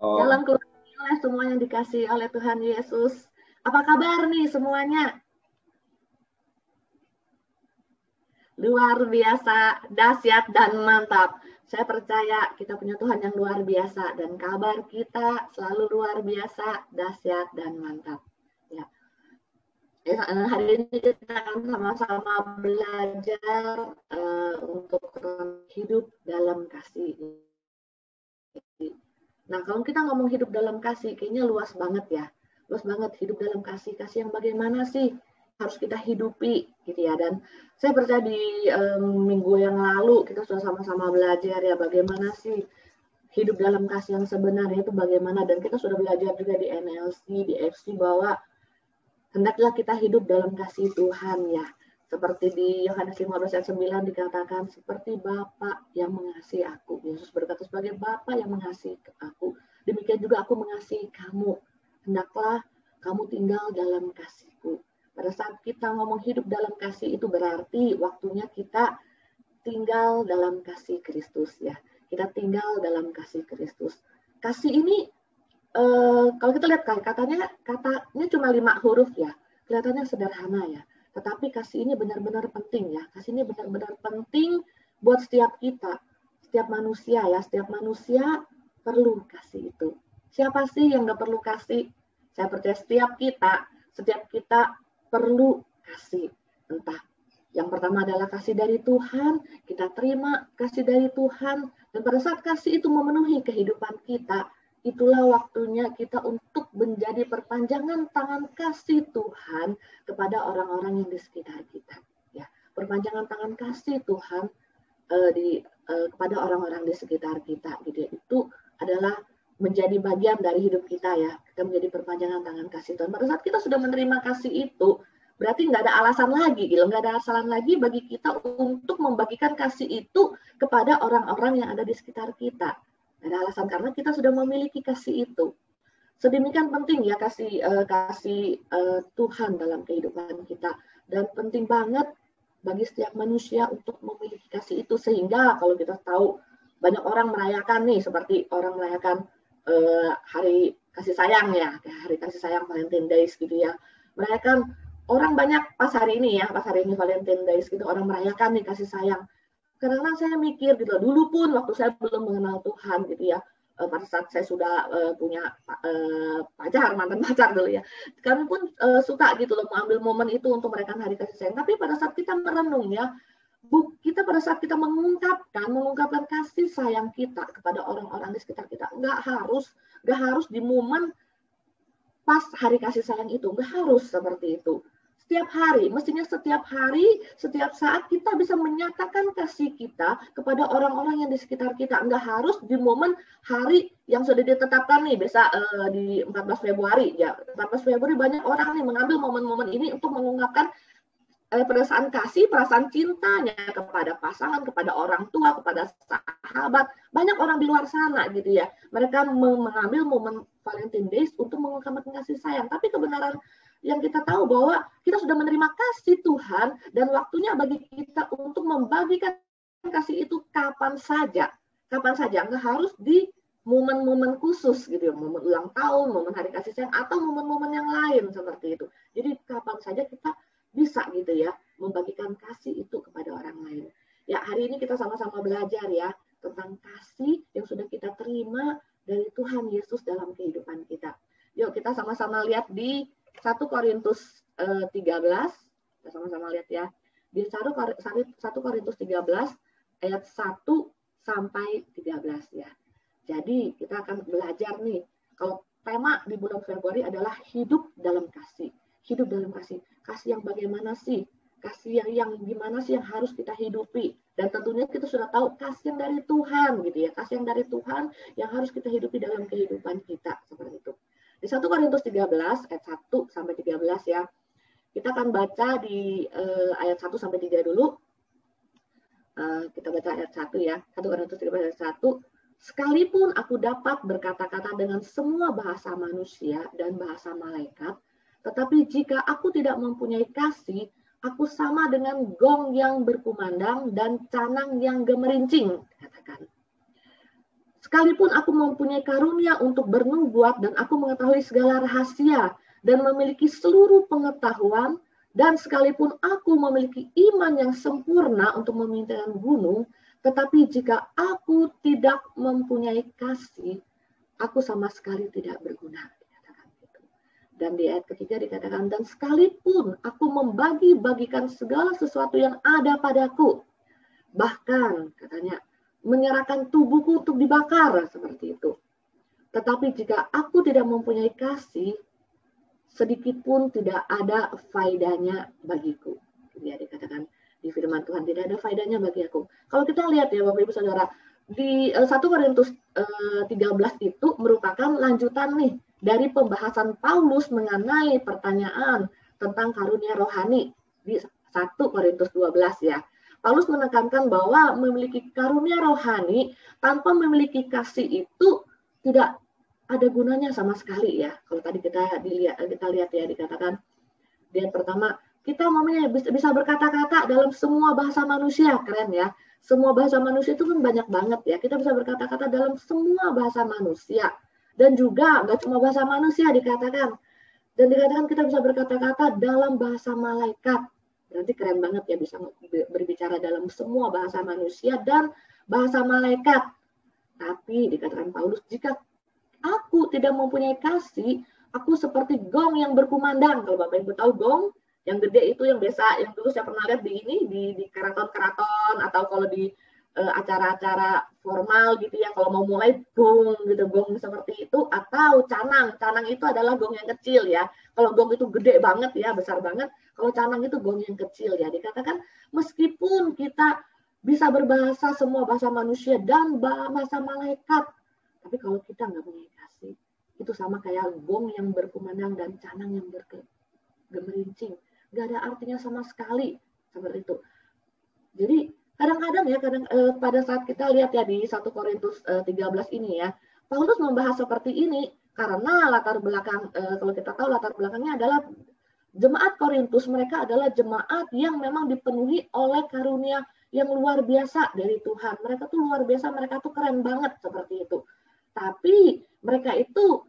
Oh, Dalam keluarga semua yang dikasih oleh Tuhan Yesus. Apa kabar nih semuanya? Luar biasa, dahsyat dan mantap. Saya percaya kita punya Tuhan yang luar biasa dan kabar kita selalu luar biasa, dahsyat dan mantap. Ya. Hari ini kita akan sama-sama belajar untuk hidup dalam kasih. Nah, kalau kita ngomong hidup dalam kasih, kayaknya luas banget ya. Luas banget hidup dalam kasih. Kasih yang bagaimana sih harus kita hidupi gitu ya. Dan saya percaya di minggu yang lalu kita sudah sama-sama belajar ya bagaimana sih hidup dalam kasih yang sebenarnya itu bagaimana. Dan kita sudah belajar juga di NLC, di FC bahwa hendaklah kita hidup dalam kasih Tuhan ya. Seperti di Yohanes 15 ayat 9 dikatakan, seperti Bapa yang mengasihi aku. Yesus berkata sebagai Bapa yang mengasihi aku. Demikian juga aku mengasihi kamu. Hendaklah kamu tinggal dalam kasihku. Pada saat kita ngomong hidup dalam kasih itu berarti waktunya kita tinggal dalam kasih Kristus ya. Kita tinggal dalam kasih Kristus. Kasih ini kalau kita lihat katanya cuma 5 huruf ya, kelihatannya sederhana ya. Tetapi kasih ini benar-benar penting ya. Kasih ini benar-benar penting buat setiap kita, setiap manusia ya. Setiap manusia perlu kasih itu. Siapa sih yang nggak perlu kasih? Saya percaya setiap kita perlu kasih. Entah yang pertama adalah kasih dari Tuhan, kita terima kasih dari Tuhan, dan pada saat kasih itu memenuhi kehidupan kita, itulah waktunya kita untuk menjadi perpanjangan tangan kasih Tuhan kepada orang-orang yang di sekitar kita. Ya, perpanjangan tangan kasih Tuhan kepada orang-orang di sekitar kita. Gitu. Itu adalah menjadi bagian dari hidup kita ya. Kita menjadi perpanjangan tangan kasih Tuhan. Pada saat kita sudah menerima kasih itu, berarti nggak ada alasan lagi, gitu. Nggak ada alasan lagi bagi kita untuk membagikan kasih itu kepada orang-orang yang ada di sekitar kita. Ada alasan karena kita sudah memiliki kasih itu. Sedemikian penting ya kasih Tuhan dalam kehidupan kita dan penting banget bagi setiap manusia untuk memiliki kasih itu sehingga kalau kita tahu banyak orang merayakan nih seperti orang merayakan hari kasih sayang ya, kayak hari kasih sayang Valentine Days gitu ya. Merayakan orang banyak pas hari ini Valentine Days gitu orang merayakan nih kasih sayang. Karena saya mikir gitu, dulu pun waktu saya belum mengenal Tuhan gitu ya, pada saat saya sudah punya pacar, mantan pacar dulu ya, kami pun suka gitu loh mengambil momen itu untuk merayakan hari kasih sayang. Tapi pada saat kita merenung ya, kita pada saat kita mengungkapkan kasih sayang kita kepada orang-orang di sekitar kita, nggak harus di momen pas hari kasih sayang itu, nggak harus seperti itu. Setiap hari, setiap saat kita bisa menyatakan kasih kita kepada orang-orang yang di sekitar kita. Nggak harus di momen hari yang sudah ditetapkan nih, bisa di 14 Februari. Ya, 14 Februari banyak orang nih mengambil momen-momen ini untuk mengungkapkan perasaan kasih, perasaan cintanya kepada pasangan, kepada orang tua, kepada sahabat. Banyak orang di luar sana gitu ya. Mereka mengambil momen Valentine Days untuk mengungkapkan kasih sayang. Tapi kebenaran yang kita tahu bahwa kita sudah menerima kasih Tuhan dan waktunya bagi kita untuk membagikan kasih itu kapan saja, nggak harus di momen-momen khusus gitu ya, momen ulang tahun, momen hari kasih sayang atau momen-momen yang lain seperti itu. Jadi kapan saja kita bisa gitu ya membagikan kasih itu kepada orang lain. Ya hari ini kita sama-sama belajar ya tentang kasih yang sudah kita terima dari Tuhan Yesus dalam kehidupan kita. Yuk kita sama-sama lihat di 1 Korintus 13, kita sama-sama lihat ya. Di 1 Korintus 13 ayat 1 sampai 13 ya. Jadi kita akan belajar nih, kalau tema di bulan Februari adalah hidup dalam kasih. Hidup dalam kasih. Kasih yang bagaimana sih? Kasih yang gimana sih yang harus kita hidupi? Dan tentunya kita sudah tahu kasih yang dari Tuhan gitu ya. Kasih yang dari Tuhan yang harus kita hidupi dalam kehidupan kita seperti itu. Di 1 Korintus 13 ayat 1 sampai 13 ya. Kita akan baca di ayat 1 sampai 3 dulu. Kita baca ayat 1 ya. 1 Korintus 13 ayat 1. Sekalipun aku dapat berkata-kata dengan semua bahasa manusia dan bahasa malaikat, tetapi jika aku tidak mempunyai kasih, aku sama dengan gong yang berkumandang dan canang yang gemerincing, katakan. Sekalipun aku mempunyai karunia untuk bernubuat dan aku mengetahui segala rahasia dan memiliki seluruh pengetahuan, dan sekalipun aku memiliki iman yang sempurna untuk memindahkan gunung, tetapi jika aku tidak mempunyai kasih, aku sama sekali tidak berguna. Dikatakan gitu. Dan di ayat ketiga dikatakan, dan sekalipun aku membagi-bagikan segala sesuatu yang ada padaku, bahkan katanya, menyerahkan tubuhku untuk dibakar, seperti itu. Tetapi jika aku tidak mempunyai kasih, sedikit pun tidak ada faedahnya bagiku. Ya, dikatakan di firman Tuhan, tidak ada faedahnya bagi aku. Kalau kita lihat ya Bapak Ibu Saudara, di 1 Korintus 13 itu merupakan lanjutan nih dari pembahasan Paulus mengenai pertanyaan tentang karunia rohani di 1 Korintus 12 ya. Paulus menekankan bahwa memiliki karunia rohani tanpa memiliki kasih itu tidak ada gunanya sama sekali ya. Kalau tadi kita lihat ya, dikatakan di ayat pertama, kita bisa berkata-kata dalam semua bahasa manusia, keren ya. Semua bahasa manusia itu kan banyak banget ya. Kita bisa berkata-kata dalam semua bahasa manusia. Dan juga nggak cuma bahasa manusia dikatakan. Dan dikatakan kita bisa berkata-kata dalam bahasa malaikat. Berarti keren banget ya, bisa berbicara dalam semua bahasa manusia dan bahasa malaikat. Tapi dikatakan Paulus, jika aku tidak mempunyai kasih, aku seperti gong yang berkumandang. Kalau Bapak Ibu tahu gong, yang gede itu yang biasa, yang dulu saya pernah lihat di keraton-keraton, atau kalau di acara-acara formal gitu ya, kalau mau mulai gong gitu, gong seperti itu, atau canang. Canang itu adalah gong yang kecil ya. Kalau gong itu gede banget ya, besar banget. Kalau canang itu gong yang kecil ya. Dikatakan meskipun kita bisa berbahasa semua bahasa manusia dan bahasa malaikat, tapi kalau kita nggak punya kasih, itu sama kayak gong yang berkumandang dan canang yang bergemerincing. Nggak ada artinya sama sekali seperti itu. Jadi kadang-kadang ya, pada saat kita lihat ya di 1 Korintus 13 ini ya, Paulus membahas seperti ini karena latar belakang, kalau kita tahu latar belakangnya adalah jemaat Korintus, mereka adalah jemaat yang memang dipenuhi oleh karunia yang luar biasa dari Tuhan. Mereka tuh luar biasa, mereka tuh keren banget seperti itu. Tapi mereka itu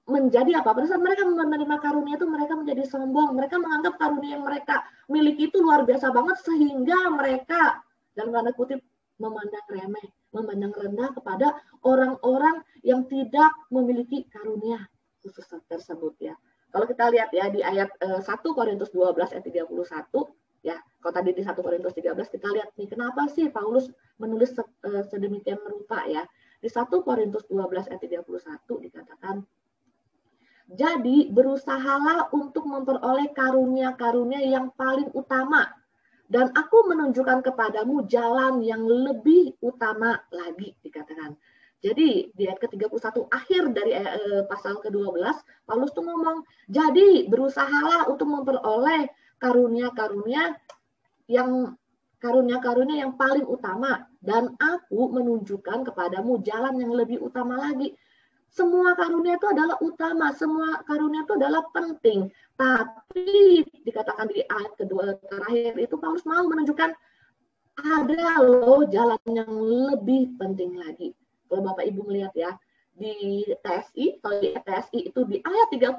menjadi apa? Pada saat mereka menerima karunia itu mereka menjadi sombong. Mereka menganggap karunia yang mereka miliki itu luar biasa banget sehingga mereka dalam tanda kutip memandang remeh, memandang rendah kepada orang-orang yang tidak memiliki karunia khusus tersebut ya. Kalau kita lihat ya di ayat 1 Korintus 12 ayat 31 ya, kalau tadi di 1 Korintus 13 kita lihat nih kenapa sih Paulus menulis sedemikian rupa ya. Di 1 Korintus 12 ayat 31 dikatakan, jadi berusahalah untuk memperoleh karunia-karunia yang paling utama. Dan aku menunjukkan kepadamu jalan yang lebih utama lagi, dikatakan. Jadi di ayat ke-31 akhir dari pasal ke-12, Paulus tuh ngomong, jadi berusahalah untuk memperoleh karunia-karunia yang paling utama. Dan aku menunjukkan kepadamu jalan yang lebih utama lagi. Semua karunia itu adalah utama, semua karunia itu adalah penting. Tapi dikatakan di ayat kedua terakhir itu Paulus mau menunjukkan ada loh jalan yang lebih penting lagi. Kalau Bapak Ibu melihat ya, di TSI, kalau di TSI itu di ayat 31,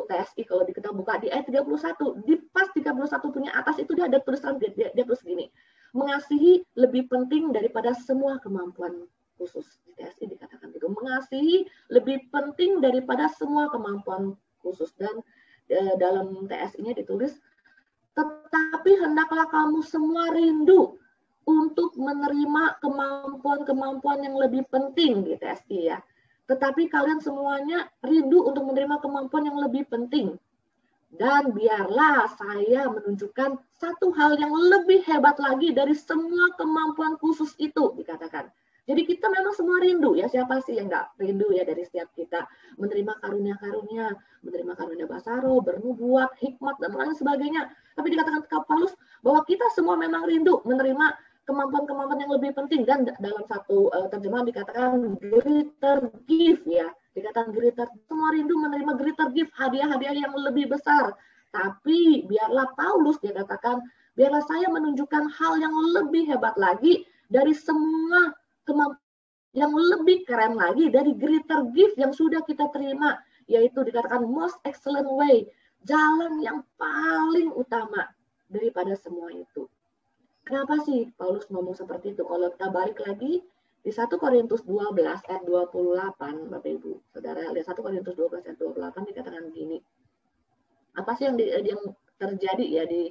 TSI kalau kita buka di ayat 31, di pas 31 punya atas itu dia ada tulisan, dia tulis gini, mengasihi lebih penting daripada semua kemampuan khusus. Di TSI dikatakan gitu, mengasihi lebih penting daripada semua kemampuan khusus. Dan dalam TSI-nya ditulis, tetapi hendaklah kamu semua rindu untuk menerima kemampuan-kemampuan yang lebih penting di TSI ya. Tetapi kalian semuanya rindu untuk menerima kemampuan yang lebih penting. Dan biarlah saya menunjukkan satu hal yang lebih hebat lagi dari semua kemampuan khusus itu, dikatakan. Jadi kita memang semua rindu ya, siapa sih yang nggak rindu ya dari setiap kita menerima karunia-karunia, menerima karunia basaro, bernubuat, hikmat, dan lain sebagainya. Tapi dikatakan Paulus bahwa kita semua memang rindu menerima kemampuan-kemampuan yang lebih penting. Dan dalam satu terjemahan dikatakan greater gift ya, dikatakan greater, semua rindu menerima greater gift, hadiah-hadiah yang lebih besar. Tapi biarlah Paulus dia katakan, biarlah saya menunjukkan hal yang lebih hebat lagi dari semua kemampuan yang lebih keren lagi dari greater gift yang sudah kita terima, yaitu dikatakan most excellent way, jalan yang paling utama daripada semua itu. Kenapa sih Paulus ngomong seperti itu? Kalau kita balik lagi di 1 Korintus 12 ayat 28, Bapak Ibu, Saudara, lihat 1 Korintus 12 ayat 28 dikatakan gini. Apa sih yang terjadi ya di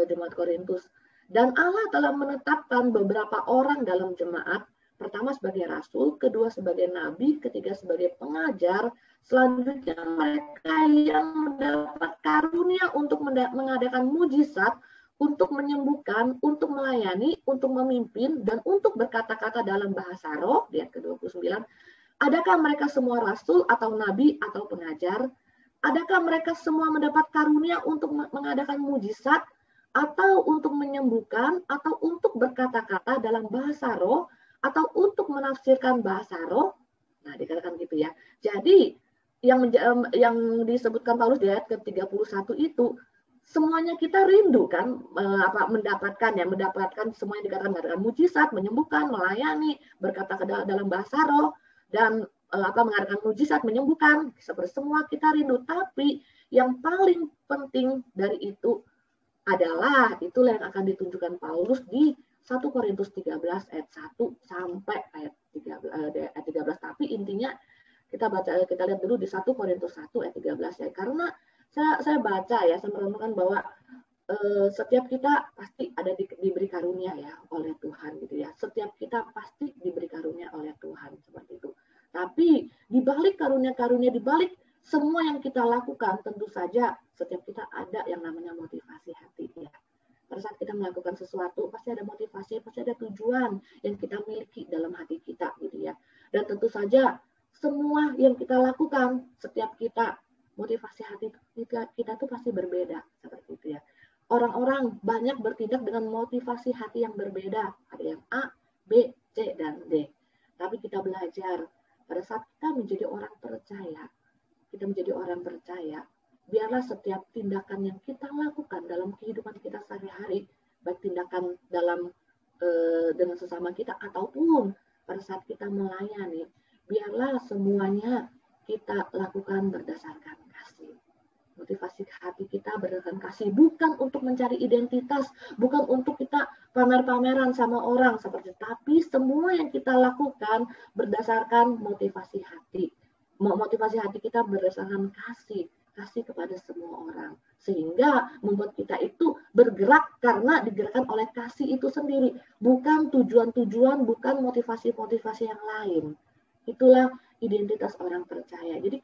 jemaat Korintus? Dan Allah telah menetapkan beberapa orang dalam jemaat, pertama sebagai rasul, kedua sebagai nabi, ketiga sebagai pengajar, selanjutnya mereka yang mendapat karunia untuk mengadakan mujizat, untuk menyembuhkan, untuk melayani, untuk memimpin, dan untuk berkata-kata dalam bahasa roh, di ayat ke-29. Adakah mereka semua rasul atau nabi atau pengajar? Adakah mereka semua mendapat karunia untuk mengadakan mujizat, atau untuk menyembuhkan, atau untuk berkata-kata dalam bahasa roh, atau untuk menafsirkan bahasa roh? Nah, dikatakan gitu ya. Jadi, yang disebutkan Paulus di ayat ke-31 itu, semuanya kita rindu kan mendapatkan semua yang dikatakan mujizat, menyembuhkan, melayani, berkata dalam bahasa roh, dan mengadakan mujizat, menyembuhkan, seperti semua kita rindu. Tapi yang paling penting dari itu adalah, itulah yang akan ditunjukkan Paulus di 1 Korintus 13 ayat 1 sampai ayat 13. Tapi intinya kita lihat dulu di 1 Korintus 1 ayat 13 ya. Karena saya baca ya, saya merenungkan bahwa setiap kita pasti ada diberi karunia ya oleh Tuhan gitu ya. Setiap kita pasti diberi karunia oleh Tuhan seperti itu. Tapi di balik karunia-karunia, di balik semua yang kita lakukan, tentu saja setiap kita ada yang namanya motivasi hati ya. Pada saat kita melakukan sesuatu, pasti ada motivasi, pasti ada tujuan yang kita miliki dalam hati kita gitu ya. Dan tentu saja semua yang kita lakukan, setiap kita, motivasi hati kita tuh pasti berbeda seperti itu ya. Orang-orang banyak bertindak dengan motivasi hati yang berbeda. Ada yang A, B, C, dan D. Tapi kita belajar pada saat kita menjadi orang percaya, biarlah setiap tindakan yang kita lakukan dalam kehidupan kita sehari-hari, baik tindakan dalam dengan sesama kita ataupun pada saat kita melayani, biarlah semuanya kita lakukan berdasarkan kasih. Motivasi hati kita berdasarkan kasih, bukan untuk mencari identitas, bukan untuk kita pamer-pameran sama orang seperti, tapi semua yang kita lakukan berdasarkan motivasi hati. Motivasi hati kita berdasarkan kasih kepada semua orang, sehingga membuat kita itu bergerak karena digerakkan oleh kasih itu sendiri, bukan tujuan-tujuan, bukan motivasi-motivasi yang lain. Itulah identitas orang percaya. Jadi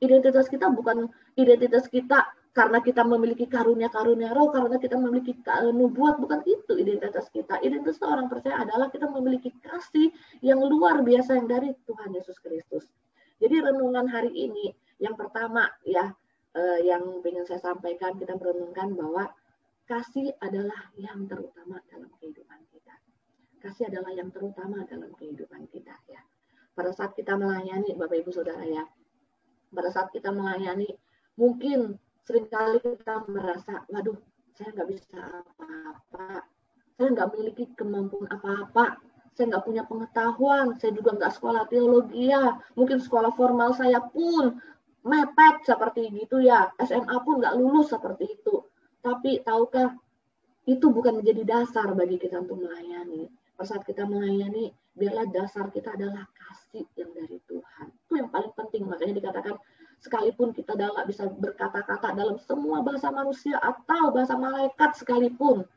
identitas kita bukan identitas kita karena kita memiliki karunia-karunia roh, karena kita memiliki nubuat, bukan itu identitas kita. Identitas orang percaya adalah kita memiliki kasih yang luar biasa yang dari Tuhan Yesus Kristus. Jadi renungan hari ini yang pertama ya, yang ingin saya sampaikan, kita merenungkan bahwa kasih adalah yang terutama dalam kehidupan kita. Kasih adalah yang terutama dalam kehidupan kita ya. Pada saat kita melayani, Bapak Ibu Saudara ya, pada saat kita melayani, mungkin seringkali kita merasa, waduh, saya nggak bisa apa-apa, saya nggak memiliki kemampuan apa-apa, saya nggak punya pengetahuan, saya juga nggak sekolah teologi ya, mungkin sekolah formal saya pun mepet seperti gitu ya, SMA pun nggak lulus seperti itu. Tapi tahukah, itu bukan menjadi dasar bagi kita untuk melayani. Pada saat kita melayani, biarlah dasar kita adalah kasih yang dari Tuhan. Itu yang paling penting, makanya dikatakan sekalipun kita nggak bisa berkata-kata dalam semua bahasa manusia atau bahasa malaikat sekalipun,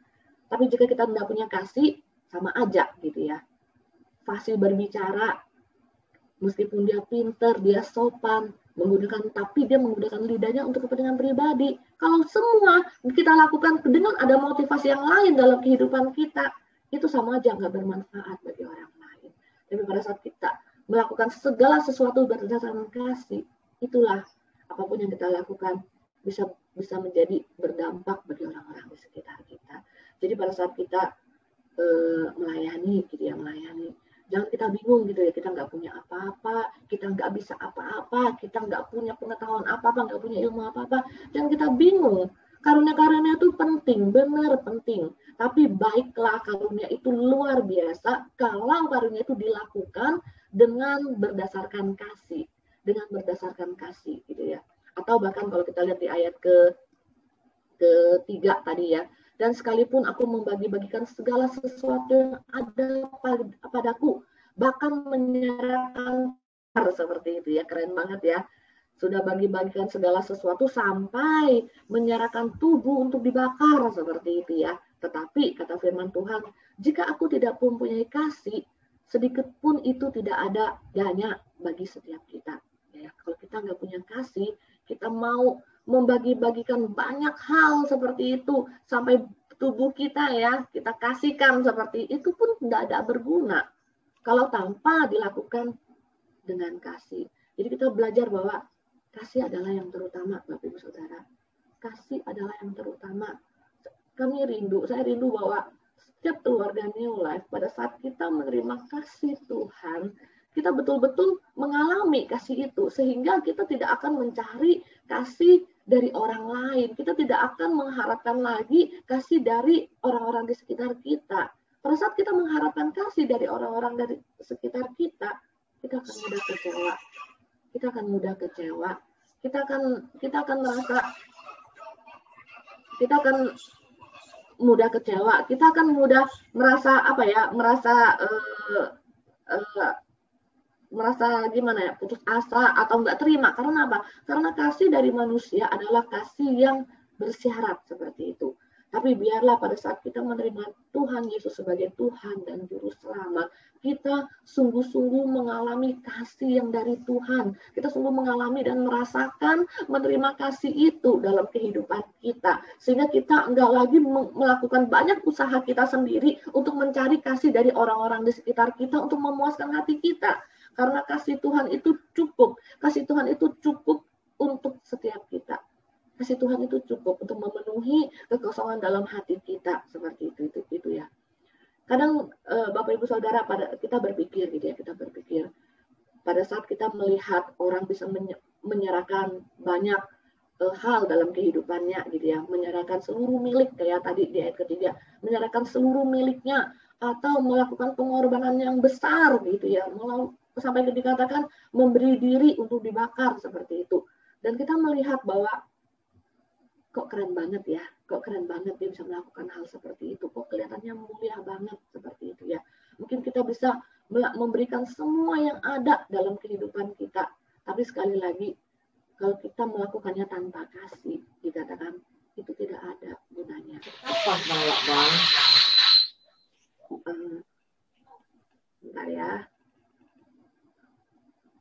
tapi jika kita tidak punya kasih, sama aja gitu ya. Fasih berbicara, meskipun dia pinter, dia sopan, tapi dia menggunakan lidahnya untuk kepentingan pribadi. Kalau semua kita lakukan dengan ada motivasi yang lain dalam kehidupan kita, itu sama aja nggak bermanfaat bagi orang lain. Tapi pada saat kita melakukan segala sesuatu berdasarkan kasih, itulah apapun yang kita lakukan bisa menjadi berdampak bagi orang-orang di sekitar kita. Jadi pada saat kita melayani, jangan kita bingung gitu ya, kita nggak punya apa-apa, kita nggak bisa apa-apa, kita nggak punya pengetahuan apa-apa, nggak punya ilmu apa-apa, jangan kita bingung. Karunia-karunia itu penting, benar penting. Tapi baiklah karunia itu luar biasa kalau karunia itu dilakukan dengan berdasarkan kasih. Dengan berdasarkan kasih gitu ya. Atau bahkan kalau kita lihat di ayat ketiga tadi ya. Dan sekalipun aku membagi-bagikan segala sesuatu yang ada padaku, bahkan menyerahkan seperti itu ya, keren banget ya. Sudah bagi-bagikan segala sesuatu sampai menyerahkan tubuh untuk dibakar seperti itu ya. Tetapi kata firman Tuhan, jika aku tidak mempunyai kasih, sedikit pun itu tidak ada daya bagi setiap kita. Ya, kalau kita nggak punya kasih, kita mau membagi-bagikan banyak hal seperti itu sampai tubuh kita ya kita kasihkan seperti itu pun tidak ada berguna kalau tanpa dilakukan dengan kasih. Jadi kita belajar bahwa kasih adalah yang terutama, Bapak Ibu Saudara. Kasih adalah yang terutama. Saya rindu bahwa setiap keluarga New Life pada saat kita menerima kasih Tuhan, kita betul-betul mengalami kasih itu sehingga kita tidak akan mencari kasih dari orang lain. Kita tidak akan mengharapkan lagi kasih dari orang-orang di sekitar kita. Pada saat kita mengharapkan kasih dari orang-orang dari sekitar kita akan mudah kecewa. Kita akan mudah kecewa. Kita akan merasa kita akan mudah kecewa. Kita akan mudah merasa merasa gimana ya, putus asa atau nggak terima. Karena apa? Karena kasih dari manusia adalah kasih yang bersyarat seperti itu. Tapi biarlah pada saat kita menerima Tuhan Yesus sebagai Tuhan dan Juru Selamat, kita sungguh-sungguh mengalami kasih yang dari Tuhan. Kita sungguh mengalami dan merasakan menerima kasih itu dalam kehidupan kita. Sehingga kita nggak lagi melakukan banyak usaha kita sendiri untuk mencari kasih dari orang-orang di sekitar kita untuk memuaskan hati kita. Karena kasih Tuhan itu cukup. Kasih Tuhan itu cukup untuk setiap kita. Kasih Tuhan itu cukup untuk memenuhi kekosongan dalam hati kita. Seperti itu ya. Kadang Bapak Ibu Saudara kita berpikir pada saat kita melihat orang bisa menyerahkan banyak hal dalam kehidupannya gitu ya, menyerahkan seluruh milik kayak tadi di ayat ketiga, menyerahkan seluruh miliknya atau melakukan pengorbanan yang besar gitu ya, sampai dikatakan memberi diri untuk dibakar seperti itu. Dan kita melihat bahwa kok keren banget ya, dia bisa melakukan hal seperti itu, kok kelihatannya mulia banget seperti itu ya. Mungkin kita bisa memberikan semua yang ada dalam kehidupan kita, tapi sekali lagi kalau kita melakukannya tanpa kasih, dikatakan itu tidak ada gunanya. Apa malah bang? Bentar ya.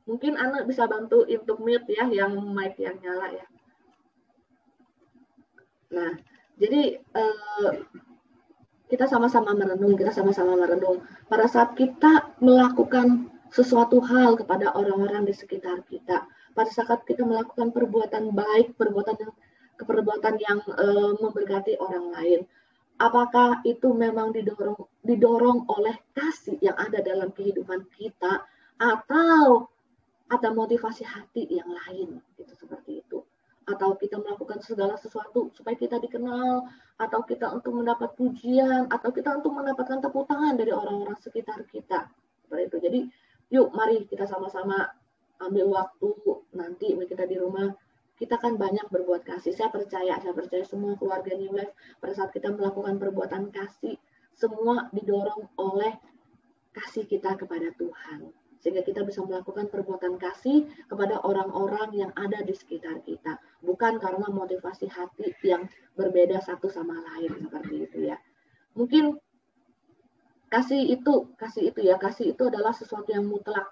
Mungkin Ana bisa bantu untuk mute ya, yang mic yang nyala ya. Nah, jadi kita sama-sama merenung. Pada saat kita melakukan sesuatu hal kepada orang-orang di sekitar kita, pada saat kita melakukan perbuatan baik, perbuatan yang memberkati orang lain, apakah itu memang didorong oleh kasih yang ada dalam kehidupan kita, atau ada motivasi hati yang lain, gitu, seperti itu. Atau kita melakukan segala sesuatu supaya kita dikenal, atau kita untuk mendapat pujian, atau kita untuk mendapatkan tepuk tangan dari orang-orang sekitar kita. Seperti itu. Jadi, yuk mari kita sama-sama ambil waktu nanti kita di rumah, kita kan banyak berbuat kasih. Saya percaya semua keluarga New Life pada saat kita melakukan perbuatan kasih, semua didorong oleh kasih kita kepada Tuhan. Sehingga kita bisa melakukan perbuatan kasih kepada orang-orang yang ada di sekitar kita. Bukan karena motivasi hati yang berbeda satu sama lain, seperti itu ya. Mungkin kasih itu adalah sesuatu yang mutlak.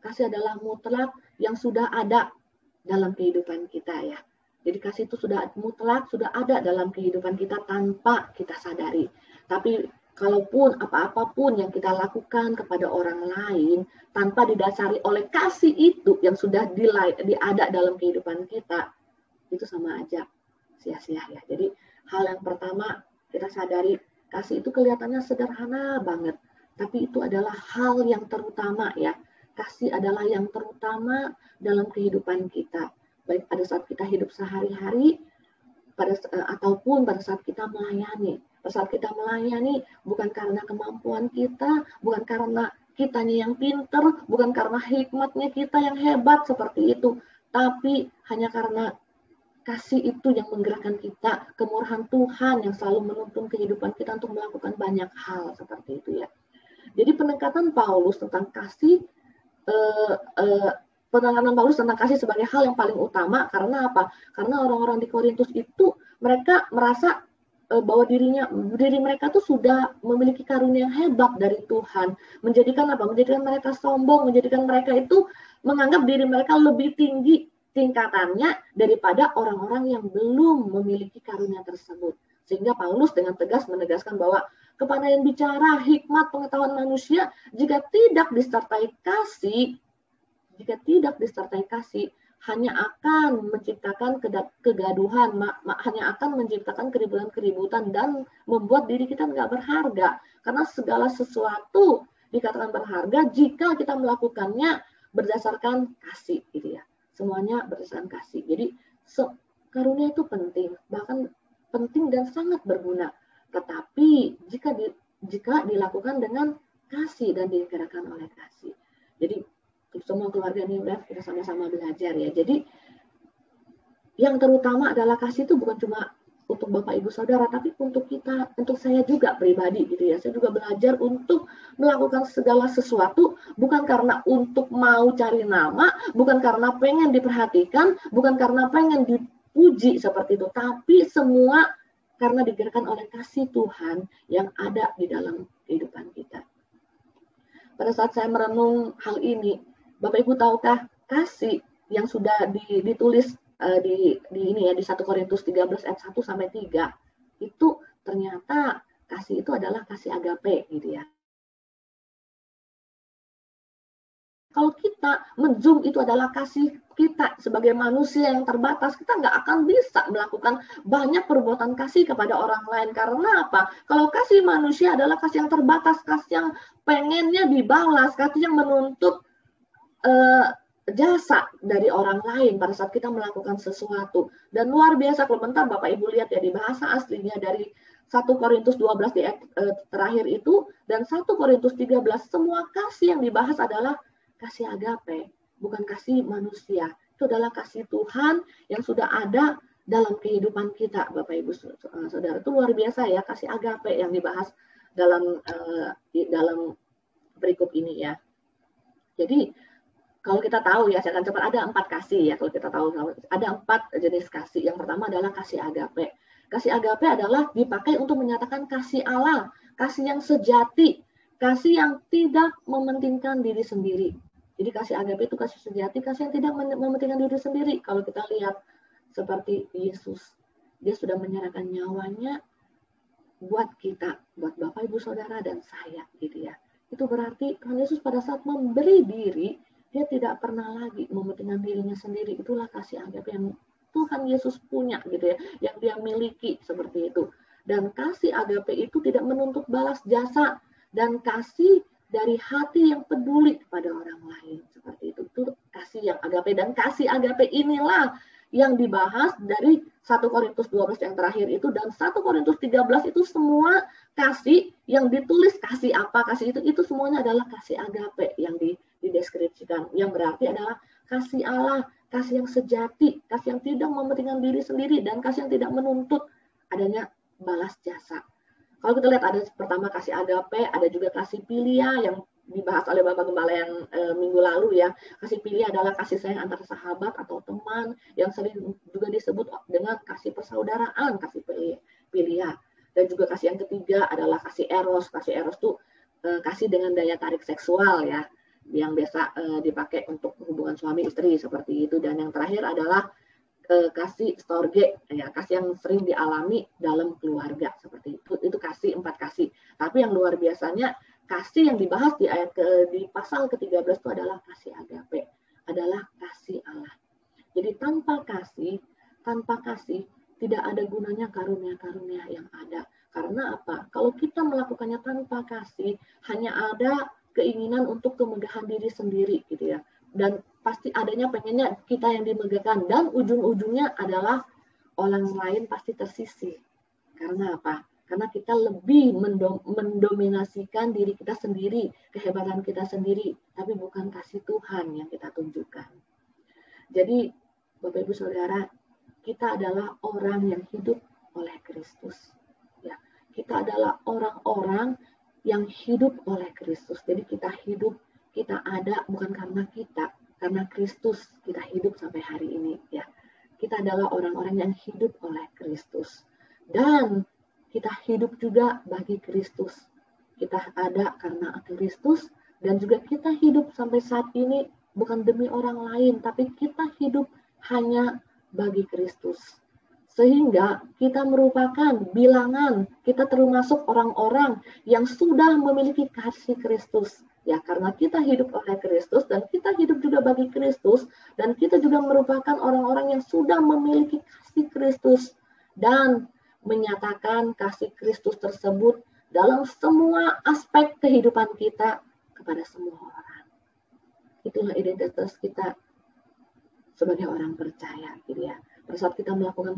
Kasih adalah mutlak yang sudah ada dalam kehidupan kita ya. Jadi kasih itu sudah mutlak, sudah ada dalam kehidupan kita tanpa kita sadari. Tapi kalaupun apapun yang kita lakukan kepada orang lain tanpa didasari oleh kasih itu yang sudah ada dalam kehidupan kita, itu sama aja sia-sia ya. Jadi hal yang pertama kita sadari, kasih itu kelihatannya sederhana banget, tapi itu adalah hal yang terutama ya. Kasih adalah yang terutama dalam kehidupan kita. Baik pada saat kita hidup sehari-hari, ataupun pada saat kita melayani. Pada saat kita melayani bukan karena kemampuan kita, bukan karena kitanya yang pinter, bukan karena hikmatnya kita yang hebat seperti itu, tapi hanya karena kasih itu yang menggerakkan kita, kemurahan Tuhan yang selalu menuntun kehidupan kita untuk melakukan banyak hal seperti itu ya. Jadi penekanan Paulus tentang kasih sebagai hal yang paling utama karena apa? Karena orang-orang di Korintus itu mereka merasa bahwa diri mereka tuh sudah memiliki karunia yang hebat dari Tuhan, menjadikan apa? Menjadikan mereka sombong, menjadikan mereka itu menganggap diri mereka lebih tinggi tingkatannya daripada orang-orang yang belum memiliki karunia tersebut. Sehingga Paulus dengan tegas menegaskan bahwa kepandaian bicara, hikmat, pengetahuan manusia jika tidak disertai kasih, hanya akan menciptakan kegaduhan, hanya akan menciptakan keributan dan membuat diri kita nggak berharga. Karena segala sesuatu dikatakan berharga jika kita melakukannya berdasarkan kasih, gitu ya. Semuanya berdasarkan kasih. Jadi karunia itu penting, bahkan penting dan sangat berguna. Tetapi jika dilakukan dengan kasih dan digerakkan oleh kasih. Jadi untuk semua keluarga New Life kita sama-sama belajar ya. Jadi yang terutama adalah kasih itu bukan cuma untuk Bapak Ibu Saudara, tapi untuk kita, untuk saya juga pribadi gitu ya. Saya juga belajar untuk melakukan segala sesuatu bukan karena untuk mau cari nama, bukan karena pengen diperhatikan, bukan karena pengen dipuji seperti itu, tapi semua karena digerakkan oleh kasih Tuhan yang ada di dalam kehidupan kita. Pada saat saya merenung hal ini, Bapak Ibu tahukah kasih yang sudah ditulis di 1 Korintus 13 ayat 1 sampai 3 itu ternyata kasih itu adalah kasih agape gitu ya. Kalau kita menzoom itu adalah kasih kita sebagai manusia yang terbatas, kita nggak akan bisa melakukan banyak perbuatan kasih kepada orang lain. Karena apa? Kalau kasih manusia adalah kasih yang terbatas, kasih yang pengennya dibalas, kasih yang menuntut jasa dari orang lain pada saat kita melakukan sesuatu. Dan luar biasa kalau bentar Bapak Ibu lihat ya di bahasa aslinya dari 1 Korintus 12 di terakhir itu dan 1 Korintus 13 semua kasih yang dibahas adalah kasih agape, bukan kasih manusia. Itu adalah kasih Tuhan yang sudah ada dalam kehidupan kita, Bapak Ibu Saudara. Itu luar biasa ya, kasih agape yang dibahas dalam berikut ini ya. Jadi kalau kita tahu ya, saya akan cepat, ada 4 kasih ya. Kalau kita tahu ada 4 jenis kasih. Yang pertama adalah kasih agape. Kasih agape adalah dipakai untuk menyatakan kasih Allah, kasih yang sejati, kasih yang tidak mementingkan diri sendiri. Jadi kasih agape itu kasih sejati, kasih yang tidak mementingkan diri sendiri. Kalau kita lihat seperti Yesus, dia sudah menyerahkan nyawanya buat kita, buat Bapak, Ibu, Saudara, dan saya gitu ya. Itu berarti Tuhan Yesus pada saat memberi diri, dia tidak pernah lagi mementingkan dirinya sendiri. Itulah kasih agape yang Tuhan Yesus punya gitu ya, yang dia miliki seperti itu. Dan kasih agape itu tidak menuntut balas jasa dan kasih dari hati yang peduli kepada orang lain seperti itu. Itu kasih yang agape, dan kasih agape inilah yang dibahas dari 1 Korintus 12 yang terakhir itu, dan 1 Korintus 13 itu semua kasih yang ditulis, kasih apa, kasih itu semuanya adalah kasih agape yang dideskripsikan, yang berarti adalah kasih Allah, kasih yang sejati, kasih yang tidak mementingkan diri sendiri, dan kasih yang tidak menuntut adanya balas jasa. Kalau kita lihat ada pertama kasih agape, ada juga kasih pilia yang dibahas oleh Bapak Gembala yang minggu lalu ya. Kasih pilia adalah kasih sayang antara sahabat atau teman yang sering juga disebut dengan kasih persaudaraan, kasih pilia. Dan juga kasih yang ketiga adalah kasih eros. Kasih eros itu kasih dengan daya tarik seksual ya, yang biasa dipakai untuk hubungan suami istri seperti itu. Dan yang terakhir adalah kasih storge ya, kasih yang sering dialami dalam keluarga seperti itu. Itu kasih, 4 kasih. Tapi yang luar biasanya kasih yang dibahas di pasal ke-13 itu adalah kasih agape, adalah kasih Allah. Jadi tanpa kasih tidak ada gunanya karunia-karunia yang ada. Karena apa? Kalau kita melakukannya tanpa kasih, hanya ada keinginan untuk kemegahan diri sendiri gitu ya. Dan pasti adanya pengennya kita yang dimegahkan, dan ujung-ujungnya adalah orang lain pasti tersisih. Karena apa? Karena kita lebih mendominasikan diri kita sendiri, kehebatan kita sendiri, tapi bukan kasih Tuhan yang kita tunjukkan. Jadi, Bapak Ibu Saudara, kita adalah orang yang hidup oleh Kristus. Ya, kita adalah orang-orang yang hidup oleh Kristus. Jadi kita hidup, kita ada bukan karena kita, karena Kristus kita hidup sampai hari ini. Ya, kita adalah orang-orang yang hidup oleh Kristus. Dan kita hidup juga bagi Kristus. Kita ada karena Kristus, dan juga kita hidup sampai saat ini bukan demi orang lain, tapi kita hidup hanya bagi Kristus. Sehingga kita merupakan bilangan, kita termasuk orang-orang yang sudah memiliki kasih Kristus. Ya, karena kita hidup oleh Kristus dan kita hidup juga bagi Kristus, dan kita juga merupakan orang-orang yang sudah memiliki kasih Kristus dan menyatakan kasih Kristus tersebut dalam semua aspek kehidupan kita kepada semua orang. Itulah identitas kita sebagai orang percaya, gitu ya. Pada saat kita melakukan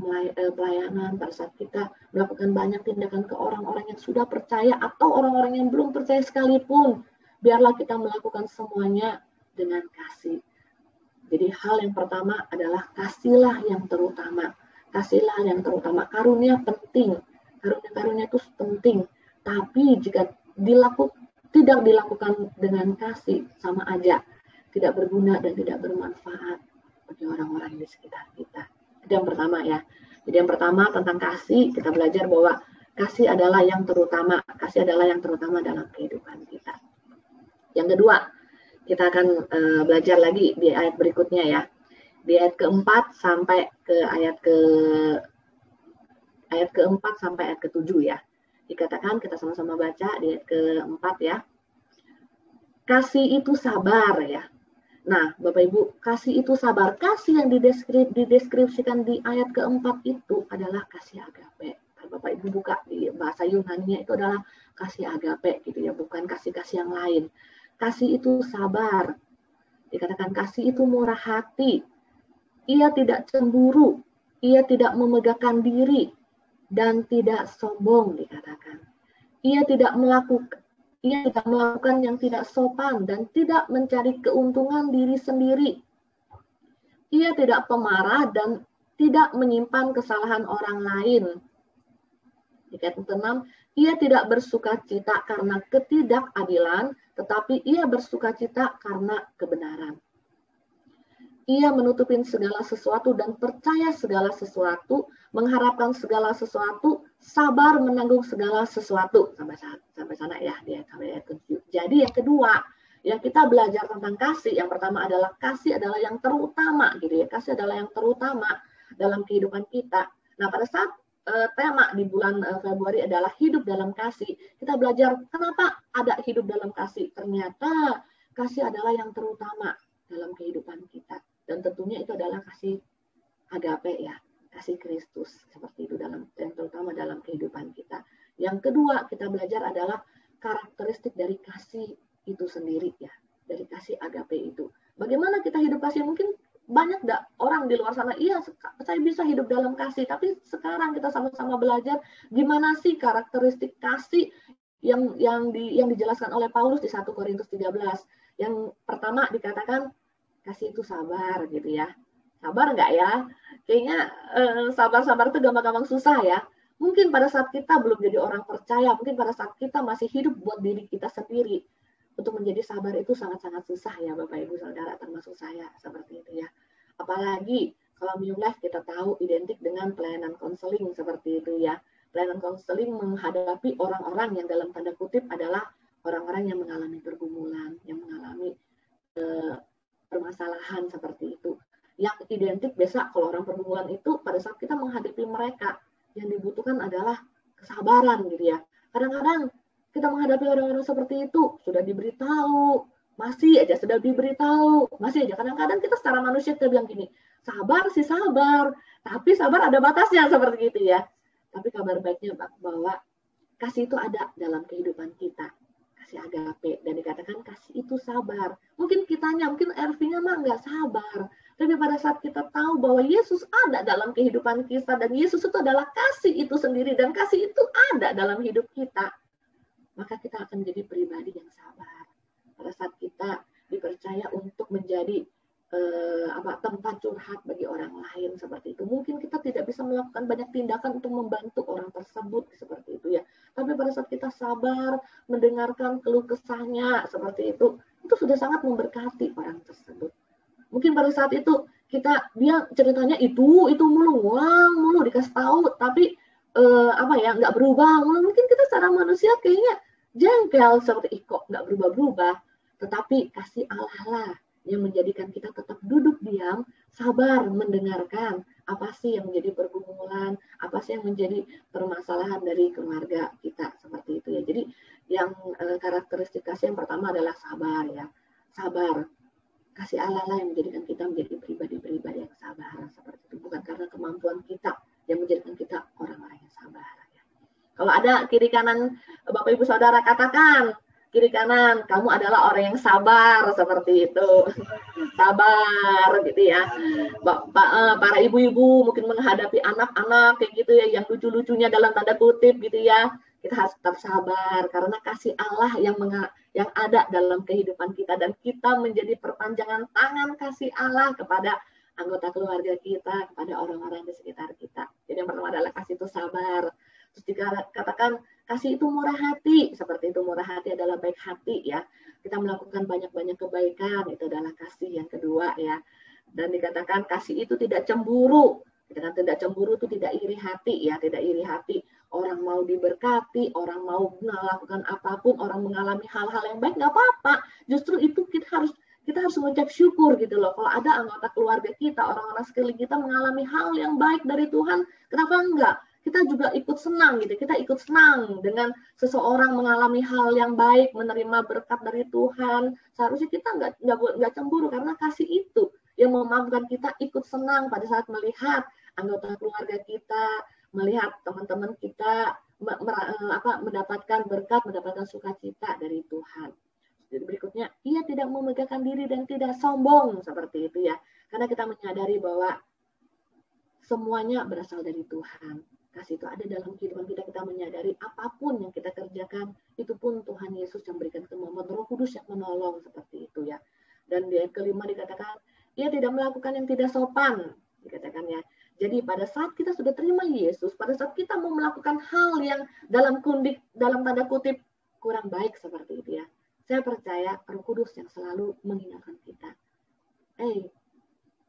pelayanan, pada saat kita melakukan banyak tindakan ke orang-orang yang sudah percaya atau orang-orang yang belum percaya sekalipun, biarlah kita melakukan semuanya dengan kasih. Jadi hal yang pertama adalah kasihlah yang terutama. Kasihlah yang terutama. Karunia penting. Karunia-karunia itu penting. Tapi jika tidak dilakukan dengan kasih, sama aja. Tidak berguna dan tidak bermanfaat bagi orang-orang di sekitar kita. Itu yang pertama ya. Jadi yang pertama tentang kasih, kita belajar bahwa kasih adalah yang terutama. Kasih adalah yang terutama dalam kehidupan kita. Yang kedua, kita akan belajar lagi di ayat berikutnya ya. Di ayat keempat sampai ke ayat keempat sampai ayat ke-7 ya. Dikatakan, kita sama-sama baca di ayat keempat ya. Kasih itu sabar ya. Nah, Bapak Ibu, kasih itu sabar. Kasih yang dideskripsikan di ayat keempat itu adalah kasih agape. Bapak Ibu buka di bahasa Yunani itu adalah kasih agape gitu ya, bukan kasih-kasih yang lain. Kasih itu sabar. Dikatakan kasih itu murah hati. Ia tidak cemburu, ia tidak memegahkan diri, dan tidak sombong dikatakan. Ia tidak melakukan yang tidak sopan dan tidak mencari keuntungan diri sendiri. Ia tidak pemarah dan tidak menyimpan kesalahan orang lain. Di ayat 6, ia tidak bersukacita karena ketidakadilan, tetapi ia bersukacita karena kebenaran. Ia menutupin segala sesuatu dan percaya segala sesuatu, mengharapkan segala sesuatu, sabar menanggung segala sesuatu. Sampai sana ya, sampai ayat 7. Jadi yang kedua, yang kita belajar tentang kasih, yang pertama adalah kasih adalah yang terutama gitu ya. Kasih adalah yang terutama dalam kehidupan kita. Nah, pada saat tema di bulan Februari adalah hidup dalam kasih, kita belajar kenapa ada hidup dalam kasih. Ternyata kasih adalah yang terutama dalam kehidupan kita. Dan tentunya itu adalah kasih agape ya, kasih Kristus seperti itu yang terutama dalam kehidupan kita. Yang kedua kita belajar adalah karakteristik dari kasih itu sendiri ya, dari kasih agape itu. Bagaimana kita hidup kasih? Mungkin banyak orang di luar sana, iya saya bisa hidup dalam kasih, tapi sekarang kita sama-sama belajar gimana sih karakteristik kasih yang dijelaskan oleh Paulus di 1 Korintus 13. Yang pertama dikatakan kasih itu sabar gitu ya. Sabar nggak ya? Kayaknya sabar-sabar itu gampang-gampang susah ya. Mungkin pada saat kita belum jadi orang percaya, mungkin pada saat kita masih hidup buat diri kita sendiri, untuk menjadi sabar itu sangat-sangat susah ya Bapak Ibu Saudara, termasuk saya seperti itu ya. Apalagi kalau New Life kita tahu identik dengan pelayanan konseling seperti itu ya. Pelayanan konseling menghadapi orang-orang yang dalam tanda kutip adalah orang-orang yang mengalami pergumulan, yang mengalami permasalahan seperti itu. Yang identik biasa kalau orang pergumulan itu pada saat kita menghadapi mereka, yang dibutuhkan adalah kesabaran gitu ya. Kadang-kadang kita menghadapi orang-orang seperti itu, sudah diberitahu, masih aja sudah diberitahu, masih aja. Kadang-kadang kita secara manusia kita bilang gini, sabar sih sabar, tapi sabar ada batasnya seperti itu ya. Tapi kabar baiknya bahwa kasih itu ada dalam kehidupan kita. Kasih agape, dan dikatakan kasih itu sabar. Mungkin kitanya, mungkin RV-nya mah nggak sabar, Tapi pada saat kita tahu bahwa Yesus ada dalam kehidupan kita, dan Yesus itu adalah kasih itu sendiri, dan kasih itu ada dalam hidup kita, maka kita akan menjadi pribadi yang sabar. Pada saat kita dipercaya untuk menjadi tempat curhat bagi orang lain seperti itu. Mungkin kita tidak bisa melakukan banyak tindakan untuk membantu orang tersebut seperti itu ya. Tapi pada saat kita sabar mendengarkan keluh kesahnya seperti itu sudah sangat memberkati orang tersebut. Mungkin pada saat itu dia ceritanya itu mulu dikasih tahu, tapi nggak berubah. Mungkin kita secara manusia kayaknya jengkel seperti kok nggak berubah-berubah. Tetapi kasih Allah lah yang menjadikan kita tetap duduk diam, sabar mendengarkan apa sih yang menjadi pergumulan, apa sih yang menjadi permasalahan dari keluarga kita seperti itu ya. Jadi yang karakteristik kasih yang pertama adalah sabar ya. Sabar. Kasih Allah lah yang menjadikan kita menjadi pribadi-pribadi yang sabar seperti itu. Bukan karena kemampuan kita yang menjadikan kita orang-orang yang sabar ya. Kalau ada kiri kanan Bapak Ibu Saudara katakan, kiri kanan, kamu adalah orang yang sabar seperti itu. Sabar gitu ya. Para ibu-ibu mungkin menghadapi anak-anak kayak gitu ya, yang lucu-lucunya dalam tanda kutip gitu ya. Kita harus tetap sabar karena kasih Allah yang ada dalam kehidupan kita, dan kita menjadi perpanjangan tangan kasih Allah kepada anggota keluarga kita, kepada orang-orang di sekitar kita. Jadi yang pertama adalah kasih itu sabar. Terus dikatakan kasih itu murah hati, seperti itu. Murah hati adalah baik hati ya. Kita melakukan banyak-banyak kebaikan, itu adalah kasih yang kedua ya. Dan dikatakan kasih itu tidak cemburu. Dikatakan tidak cemburu itu tidak iri hati ya, tidak iri hati. Orang mau diberkati, orang mau melakukan apapun, orang mengalami hal-hal yang baik, nggak apa-apa. Justru itu kita harus mengucap syukur gitu loh. Kalau ada anggota keluarga kita, orang-orang sekeliling kita mengalami hal yang baik dari Tuhan, kenapa enggak? Kita juga ikut senang gitu. Kita ikut senang dengan seseorang mengalami hal yang baik, menerima berkat dari Tuhan. Seharusnya kita nggak cemburu, karena kasih itu yang memampukan kita ikut senang pada saat melihat anggota keluarga kita, melihat teman-teman kita mendapatkan berkat, mendapatkan sukacita dari Tuhan. Jadi berikutnya, ia tidak memegahkan diri dan tidak sombong seperti itu ya. Karena kita menyadari bahwa semuanya berasal dari Tuhan. Kasih itu ada dalam kehidupan kita. Kita menyadari apapun yang kita kerjakan, itu pun Tuhan Yesus yang berikan kemampuan, Roh Kudus yang menolong seperti itu ya. Dan di ayat kelima dikatakan, ia tidak melakukan yang tidak sopan, dikatakan ya. Jadi pada saat kita sudah terima Yesus, pada saat kita mau melakukan hal yang dalam tanda kutip kurang baik seperti itu ya, saya percaya Roh Kudus yang selalu mengingatkan kita,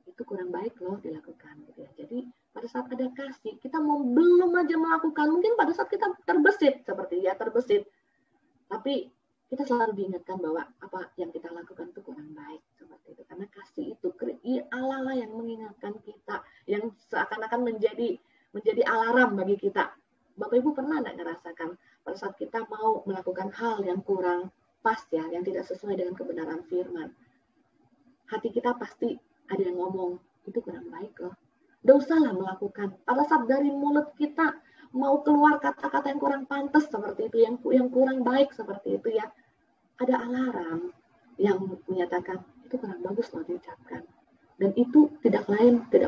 itu kurang baik loh dilakukan gitu ya. Jadi pada saat ada kasih, kita belum aja melakukan, mungkin pada saat kita terbesit seperti ya, tapi kita selalu diingatkan bahwa apa yang kita lakukan itu kurang baik seperti itu. Karena kasih itu Allah lah yang mengingatkan kita, yang seakan-akan menjadi alarm bagi kita. Bapak Ibu pernah nggak ngerasakan pada saat kita mau melakukan hal yang kurang pas ya, yang tidak sesuai dengan kebenaran firman, hati kita pasti ada yang ngomong, itu kurang baik loh. Nggak usahlah melakukan. Pada saat dari mulut kita mau keluar kata-kata yang kurang pantas seperti itu, yang kurang baik seperti itu ya, ada alarm yang menyatakan itu kurang bagus loh diucapkan. Dan itu tidak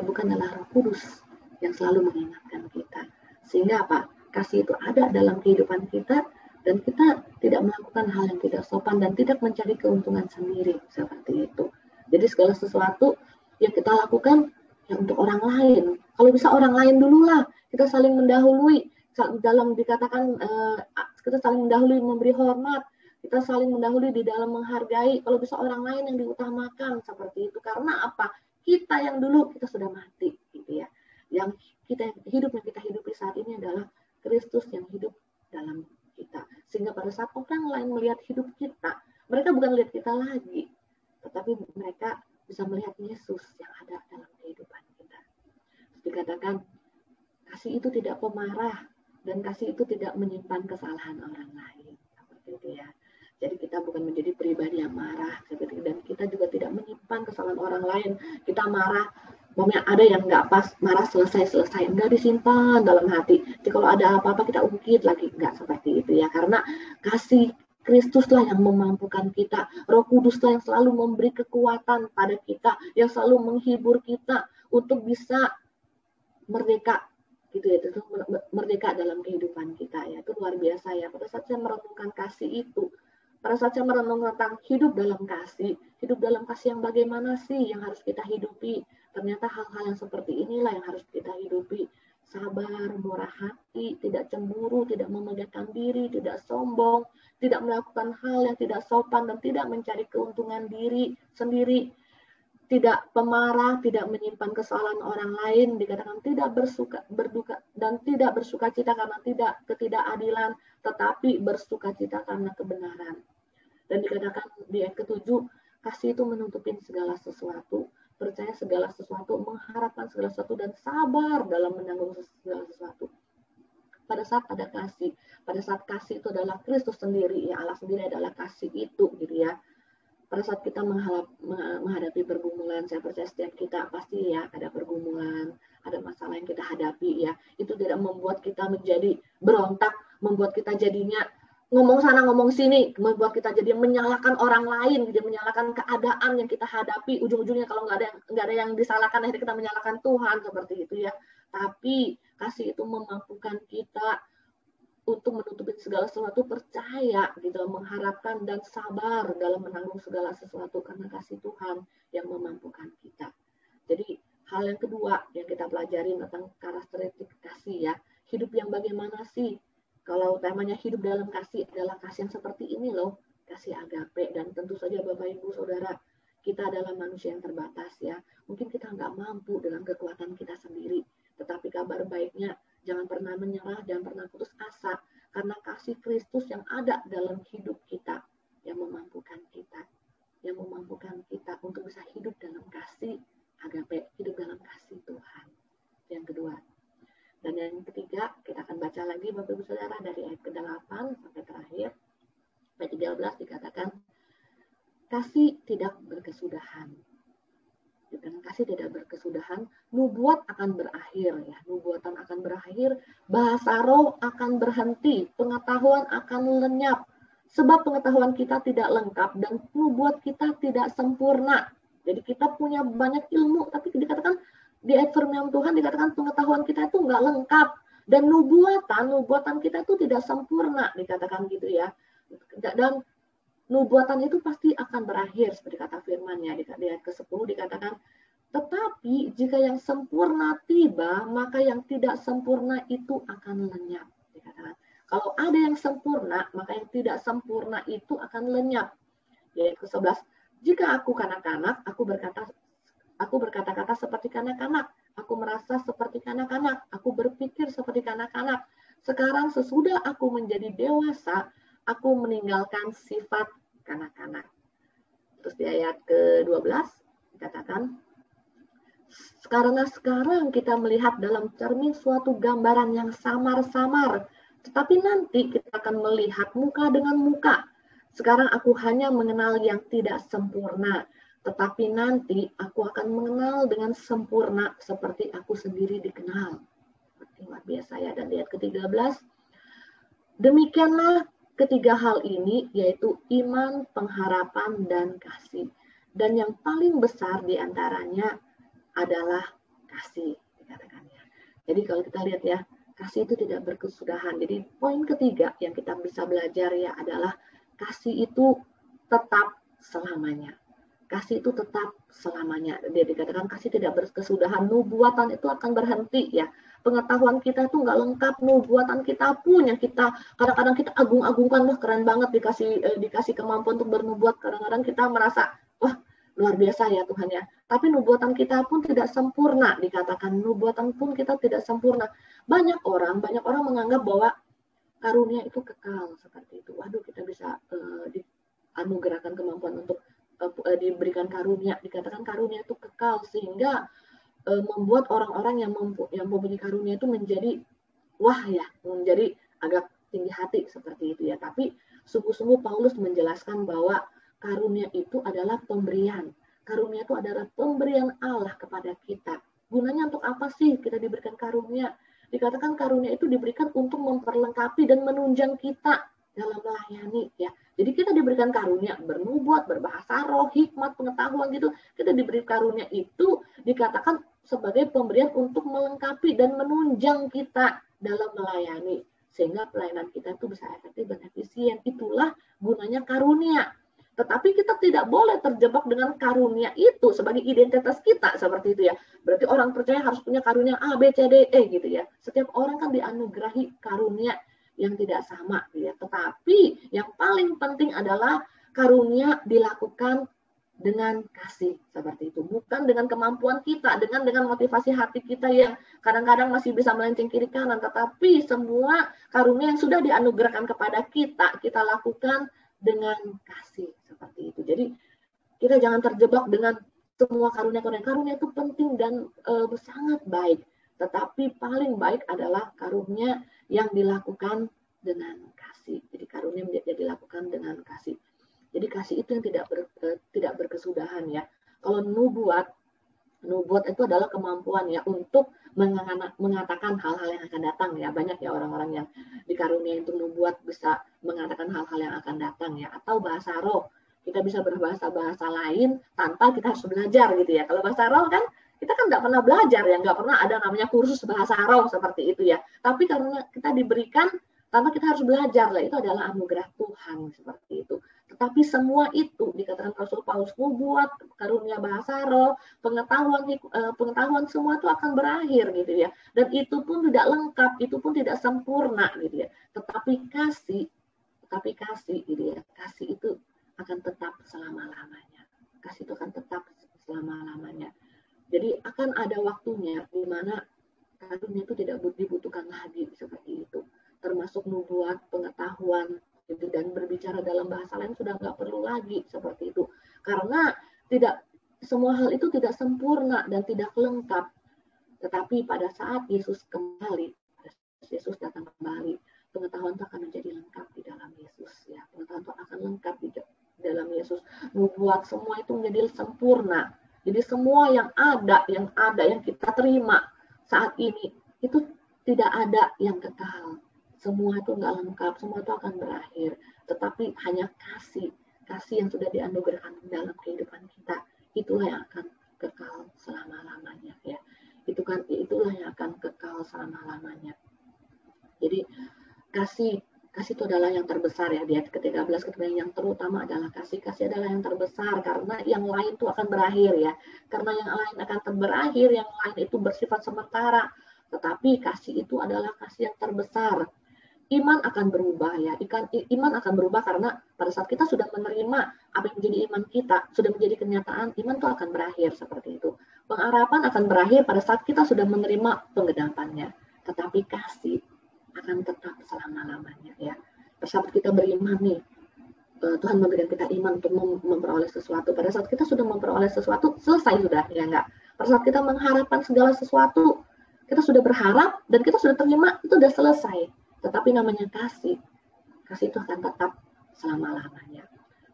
bukan adalah Roh Kudus yang selalu mengingatkan kita. Sehingga apa? Kasih itu ada dalam kehidupan kita, dan kita tidak melakukan hal yang tidak sopan dan tidak mencari keuntungan sendiri seperti itu. Jadi segala sesuatu yang kita lakukan ya untuk orang lain. Kalau bisa orang lain dululah, kita saling mendahului. Dalam dikatakan kita saling mendahului memberi hormat, kita saling mendahului di dalam menghargai. Kalau bisa orang lain yang diutamakan seperti itu. Karena apa? Kita yang dulu kita sudah mati gitu ya. Yang hidup yang kita hidupi saat ini adalah Kristus yang hidup dalam kita. Sehingga pada saat orang lain melihat hidup kita, mereka bukan melihat kita lagi, tetapi mereka bisa melihat Yesus yang ada dalam kehidupan kita. Terus dikatakan, kasih itu tidak pemarah, dan kasih itu tidak menyimpan kesalahan orang lain. Seperti itu ya. Jadi kita bukan menjadi pribadi yang marah, dan kita juga tidak menyimpan kesalahan orang lain. Kita marah, ada yang nggak pas, marah selesai, nggak disimpan dalam hati. Jadi kalau ada apa-apa kita ungkit lagi, nggak seperti itu ya. Karena kasih Kristuslah yang memampukan kita. Roh Kuduslah yang selalu memberi kekuatan pada kita, yang selalu menghibur kita untuk bisa merdeka, gitu ya, itu merdeka dalam kehidupan kita ya. Itu luar biasa ya. Pada saat saya merenungkan kasih itu, pada saat saya merenung tentang hidup dalam kasih yang bagaimana sih yang harus kita hidupi? Ternyata hal-hal yang seperti inilah yang harus kita hidupi. Sabar, murah hati, tidak cemburu, tidak memegahkan diri, tidak sombong, tidak melakukan hal yang tidak sopan, dan tidak mencari keuntungan diri sendiri, tidak pemarah, tidak menyimpan kesalahan orang lain, dikatakan tidak berduka dan tidak bersuka cita karena ketidakadilan, tetapi bersuka cita karena kebenaran. Dan dikatakan di ayat ke-7, kasih itu menutupin segala sesuatu, percaya segala sesuatu, mengharapkan segala sesuatu, dan sabar dalam menanggung segala sesuatu. Pada saat ada kasih, pada saat kasih itu adalah Kristus sendiri, ya Allah sendiri adalah kasih itu, gitu ya. Pada saat kita menghadapi pergumulan, saya percaya setiap kita pasti ya ada pergumulan, ada masalah yang kita hadapi ya. Itu tidak membuat kita menjadi berontak, membuat kita jadinya ngomong sana ngomong sini, membuat kita jadi menyalahkan orang lain, jadi menyalahkan keadaan yang kita hadapi. Ujung-ujungnya kalau nggak ada yang disalahkan, akhirnya kita menyalahkan Tuhan, seperti itu ya. Tapi kasih itu memampukan kita untuk menutupi segala sesuatu, percaya gitu, mengharapkan dan sabar dalam menanggung segala sesuatu karena kasih Tuhan yang memampukan kita. Jadi hal yang kedua yang kita pelajari tentang karakteristik kasih ya, hidup yang bagaimana sih? Kalau temanya hidup dalam kasih adalah kasih yang seperti ini loh, kasih agape. Dan tentu saja Bapak Ibu Saudara, kita adalah manusia yang terbatas ya. Mungkin kita nggak mampu dengan kekuatan kita sendiri, tetapi kabar baiknya jangan pernah menyerah, jangan pernah putus asa, karena kasih Kristus yang ada dalam hidup kita yang memampukan kita untuk bisa hidup dalam kasih agape, hidup dalam kasih Tuhan. Yang kedua. Dan yang ketiga, kita akan baca lagi Bapak Ibu Saudara dari ayat ke-8 sampai terakhir. Ayat 13 dikatakan, kasih tidak berkesudahan. Dengan kasih tidak berkesudahan, nubuat akan berakhir ya. Nubuatan akan berakhir, bahasa roh akan berhenti, pengetahuan akan lenyap. Sebab pengetahuan kita tidak lengkap dan nubuat kita tidak sempurna. Jadi kita punya banyak ilmu, tapi dikatakan di ayat firman Tuhan dikatakan pengetahuan kita itu nggak lengkap. Dan nubuatan kita itu tidak sempurna, dikatakan gitu ya. Dan nubuatan itu pasti akan berakhir, seperti kata firman-Nya. Di ayat ke-10 dikatakan, tetapi jika yang sempurna tiba, maka yang tidak sempurna itu akan lenyap. Dikatakan, kalau ada yang sempurna, maka yang tidak sempurna itu akan lenyap. Di ayat ke-11, jika aku kanak-kanak, aku berkata-kata seperti kanak-kanak, aku merasa seperti kanak-kanak, aku berpikir seperti kanak-kanak. Sekarang sesudah aku menjadi dewasa, aku meninggalkan sifat kanak-kanak. Terus di ayat ke-12 dikatakan, karena sekarang kita melihat dalam cermin suatu gambaran yang samar-samar, tetapi nanti kita akan melihat muka dengan muka. Sekarang aku hanya mengenal yang tidak sempurna, tetapi nanti aku akan mengenal dengan sempurna seperti aku sendiri dikenal. Luar biasa ya. Dan lihat ke-13, demikianlah ketiga hal ini, yaitu iman, pengharapan, dan kasih. Dan yang paling besar diantaranya adalah kasih, dikatakannya. Jadi kalau kita lihat ya, kasih itu tidak berkesudahan. Jadi poin ketiga yang kita bisa belajar ya adalah kasih itu tetap selamanya. Kasih itu tetap selamanya. Dia dikatakan kasih tidak berkesudahan. Nubuatan itu akan berhenti ya. Pengetahuan kita itu nggak lengkap. Nubuatan kita pun yang kita kadang-kadang kita agung-agungkan, wah keren banget dikasih kemampuan untuk bernubuat. Kadang-kadang kita merasa wah luar biasa ya Tuhan ya. Tapi nubuatan kita pun tidak sempurna, dikatakan nubuatan pun kita tidak sempurna. Banyak orang menganggap bahwa karunia itu kekal seperti itu. Waduh, kita bisa dianugerahkan kemampuan untuk diberikan karunia, dikatakan karunia itu kekal, sehingga membuat orang-orang yang mempunyai karunia itu menjadi wah ya, menjadi agak tinggi hati seperti itu ya. Tapi sungguh-sungguh Paulus menjelaskan bahwa karunia itu adalah pemberian. Karunia itu adalah pemberian Allah kepada kita. Gunanya untuk apa sih kita diberikan karunia? Dikatakan karunia itu diberikan untuk memperlengkapi dan menunjang kita dalam melayani ya. Jadi kita diberikan karunia bernubuat, berbahasa roh, hikmat, pengetahuan gitu. Kita diberi karunia itu dikatakan sebagai pemberian untuk melengkapi dan menunjang kita dalam melayani. Sehingga pelayanan kita itu bisa efektif dan efisien. Itulah gunanya karunia. Tetapi kita tidak boleh terjebak dengan karunia itu sebagai identitas kita seperti itu ya. Berarti orang percaya harus punya karunia A, B, C, D, E gitu ya. Setiap orang kan dianugerahi karunia yang tidak sama gitu ya. Tetapi yang paling penting adalah karunia dilakukan dengan kasih seperti itu, bukan dengan kemampuan kita, dengan motivasi hati kita yang kadang-kadang masih bisa melenceng kiri kanan, tetapi semua karunia yang sudah dianugerahkan kepada kita, kita lakukan dengan kasih seperti itu. Jadi kita jangan terjebak dengan semua karunia itu penting dan sangat baik, tetapi paling baik adalah karunia yang dilakukan dengan kasih. Jadi karunia dilakukan dengan kasih. Jadi kasih itu yang tidak berkesudahan ya. Kalau nubuat itu adalah kemampuan ya untuk mengatakan hal-hal yang akan datang ya. Banyak ya orang-orang yang dikaruniai untuk nubuat bisa mengatakan hal-hal yang akan datang ya. Atau bahasa roh, kita bisa berbahasa-bahasa lain tanpa kita harus belajar gitu ya. Kalau bahasa roh kan kita kan nggak pernah belajar ya, nggak pernah ada namanya kursus bahasa roh seperti itu ya. Tapi karena kita diberikan tanpa kita harus belajar lah, itu adalah anugerah Tuhan seperti itu. Tetapi semua itu dikatakan Rasul Paulus, nubuat, karunia bahasa roh, pengetahuan semua itu akan berakhir gitu ya. Dan itu pun tidak lengkap, itu pun tidak sempurna gitu ya. Tetapi kasih gitu ya. Kasih itu akan tetap selama-lamanya. Kasih itu akan tetap selama-lamanya. Jadi akan ada waktunya di mana karunia itu tidak dibutuhkan lagi seperti itu. Termasuk nubuat, pengetahuan, gitu, dan berbicara dalam bahasa lain sudah nggak perlu lagi seperti itu. Karena tidak semua hal itu tidak sempurna dan tidak lengkap. Tetapi pada saat Yesus kembali, Yesus datang kembali, pengetahuan itu akan menjadi lengkap di dalam Yesus. Ya, pengetahuan itu akan lengkap di dalam Yesus. Nubuat semua itu menjadi sempurna. Jadi semua yang yang kita terima saat ini itu tidak ada yang kekal. Semua itu nggak lengkap, semua itu akan berakhir. Tetapi hanya kasih yang sudah dianugerahkan dalam kehidupan kita, itulah yang akan kekal selama-lamanya ya. Itulah yang akan kekal selama-lamanya. Jadi kasih itu adalah yang terbesar ya. Di ayat ke-13 yang terutama adalah kasih adalah yang terbesar karena yang lain itu akan berakhir ya. Karena yang lain akan berakhir, yang lain itu bersifat sementara. Tetapi kasih itu adalah kasih yang terbesar. Iman akan berubah ya. Iman akan berubah karena pada saat kita sudah menerima apa yang menjadi iman kita, sudah menjadi kenyataan, iman itu akan berakhir seperti itu. Pengharapan akan berakhir pada saat kita sudah menerima penggenapannya. Tetapi kasih akan tetap selama-lamanya ya. Pada saat kita beriman nih, Tuhan memberikan kita iman untuk memperoleh sesuatu. Pada saat kita sudah memperoleh sesuatu, selesai sudah ya enggak. Pada saat kita mengharapkan segala sesuatu, kita sudah berharap dan kita sudah terima, itu sudah selesai. Tetapi namanya kasih itu akan tetap selama-lamanya.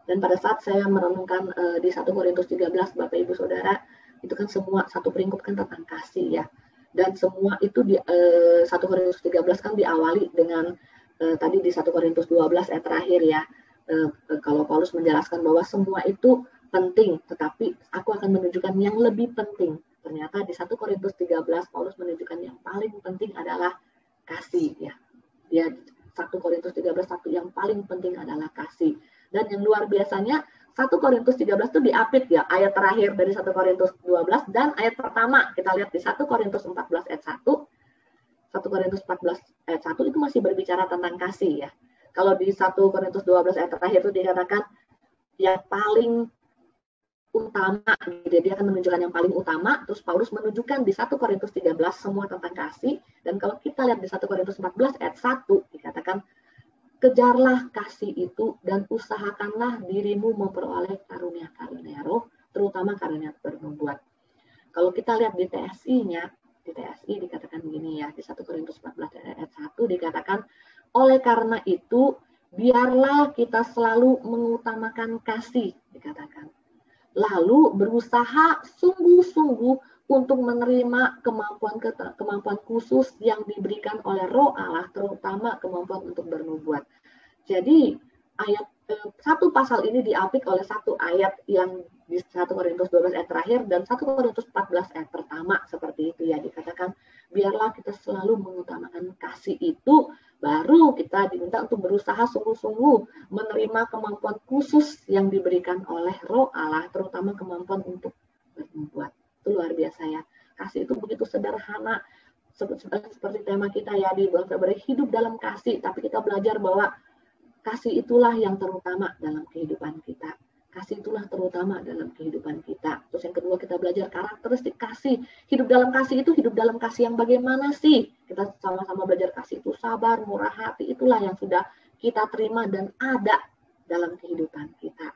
Dan pada saat saya merenungkan di 1 Korintus 13, Bapak Ibu Saudara, itu kan semua satu peringkup kan tentang kasih ya. Dan semua itu di 1 Korintus 13 kan diawali dengan tadi di 1 Korintus 12 ayat terakhir ya. Kalau Paulus menjelaskan bahwa semua itu penting, tetapi aku akan menunjukkan yang lebih penting. Ternyata di 1 Korintus 13 Paulus menunjukkan yang paling penting adalah kasih ya. Ya, 1 Korintus 13 satu yang paling penting adalah kasih. Dan yang luar biasanya 1 Korintus 13 itu diapit ya, ayat terakhir dari 1 Korintus 12 dan ayat pertama kita lihat di 1 Korintus 14 ayat 1. 1 Korintus 14 ayat 1 itu masih berbicara tentang kasih ya. Kalau di 1 Korintus 12 ayat terakhir itu dikatakan yang paling utama, dia akan menunjukkan yang paling utama, terus Paulus menunjukkan di 1 Korintus 13 semua tentang kasih, dan kalau kita lihat di 1 Korintus 14 ayat 1 dikatakan, kejarlah kasih itu dan usahakanlah dirimu memperoleh karunia-karunia roh, terutama karunia bernubuat. Kalau kita lihat di TSI-nya, di TSI dikatakan begini ya, di 1 Korintus 14 ayat 1 dikatakan, oleh karena itu, biarlah kita selalu mengutamakan kasih, dikatakan. Lalu berusaha sungguh-sungguh untuk menerima kemampuan khusus yang diberikan oleh Roh Allah, terutama kemampuan untuk bernubuat. Jadi ayat satu pasal ini diapit oleh satu ayat yang di 1 Korintus 12 ayat terakhir dan 1 Korintus 14 ayat pertama, seperti itu ya, dikatakan biarlah kita selalu mengutamakan kasih itu, baru kita diminta untuk berusaha sungguh-sungguh menerima kemampuan khusus yang diberikan oleh Roh Allah, terutama kemampuan untuk bernubuat. Itu luar biasa ya. Kasih itu begitu sederhana, seperti tema kita ya di bulan Februari, hidup dalam kasih, tapi kita belajar bahwa kasih itulah yang terutama dalam kehidupan kita. Kasih itulah terutama dalam kehidupan kita. Terus yang kedua, kita belajar karakteristik kasih. Hidup dalam kasih itu hidup dalam kasih yang bagaimana sih? Kita sama-sama belajar kasih itu sabar, murah hati. Itulah yang sudah kita terima dan ada dalam kehidupan kita.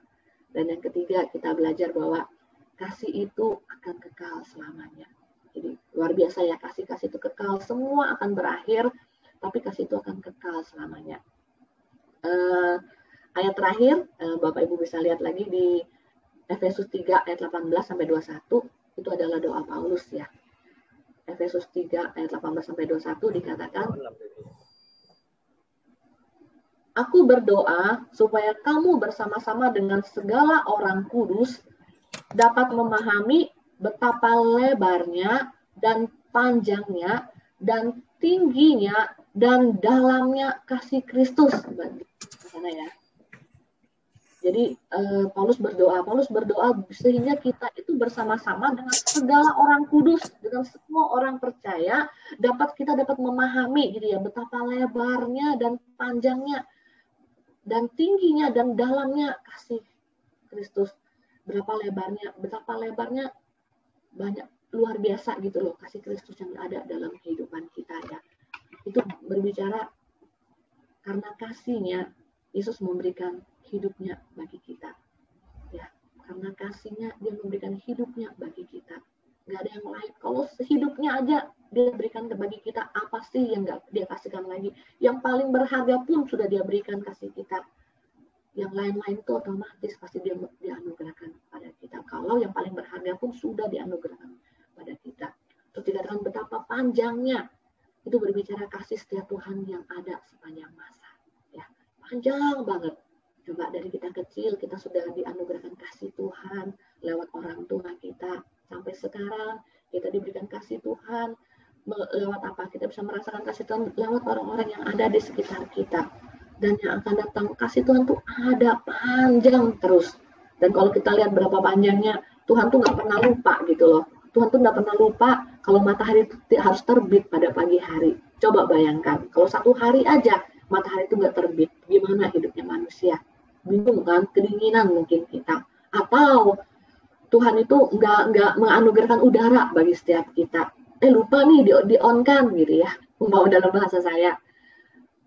Dan yang ketiga, kita belajar bahwa kasih itu akan kekal selamanya. Jadi luar biasa ya, kasih-kasih itu kekal. Semua akan berakhir, tapi kasih itu akan kekal selamanya. Ayat terakhir, Bapak Ibu bisa lihat lagi di Efesus 3 ayat 18 sampai 21, itu adalah doa Paulus ya. Efesus 3 ayat 18 sampai 21 dikatakan, aku berdoa supaya kamu bersama-sama dengan segala orang kudus dapat memahami betapa lebarnya dan panjangnya dan tingginya dan dalamnya kasih Kristus. Sana ya. Jadi Paulus berdoa sehingga kita itu bersama-sama dengan segala orang kudus, dengan semua orang percaya, kita dapat memahami gitu ya, betapa lebarnya dan panjangnya dan tingginya dan dalamnya kasih Kristus. Betapa lebarnya banyak, luar biasa gitu loh kasih Kristus yang ada dalam kehidupan kita ya. Itu berbicara karena kasihnya Yesus memberikan hidupnya bagi kita. Ya, karena kasihnya dia memberikan hidupnya bagi kita. Gak ada yang lain. Kalau hidupnya aja dia berikan bagi kita, apa sih yang gak dia kasihkan lagi? Yang paling berharga pun sudah dia berikan kasih kita. Yang lain-lain itu otomatis pasti dia anugerahkan pada kita. Kalau yang paling berharga pun sudah dianugerahkan pada kita. Terus dikatakan betapa panjangnya. Itu berbicara kasih setia Tuhan yang ada sepanjang masa. Panjang banget. Coba dari kita kecil, kita sudah dianugerahkan kasih Tuhan lewat orang tua kita. Sampai sekarang, kita diberikan kasih Tuhan. Lewat apa? Kita bisa merasakan kasih Tuhan lewat orang-orang yang ada di sekitar kita. Dan yang akan datang, kasih Tuhan tuh ada panjang terus. Dan kalau kita lihat berapa panjangnya, Tuhan tuh nggak pernah lupa gitu loh. Tuhan tuh nggak pernah lupa kalau matahari itu harus terbit pada pagi hari. Coba bayangkan, kalau satu hari aja, matahari itu nggak terbit, gimana hidupnya manusia? Bingung kan, kedinginan mungkin kita. Atau Tuhan itu nggak menganugerahkan udara bagi setiap kita. Lupa nih di-on kan gitu ya, umpama dalam bahasa saya.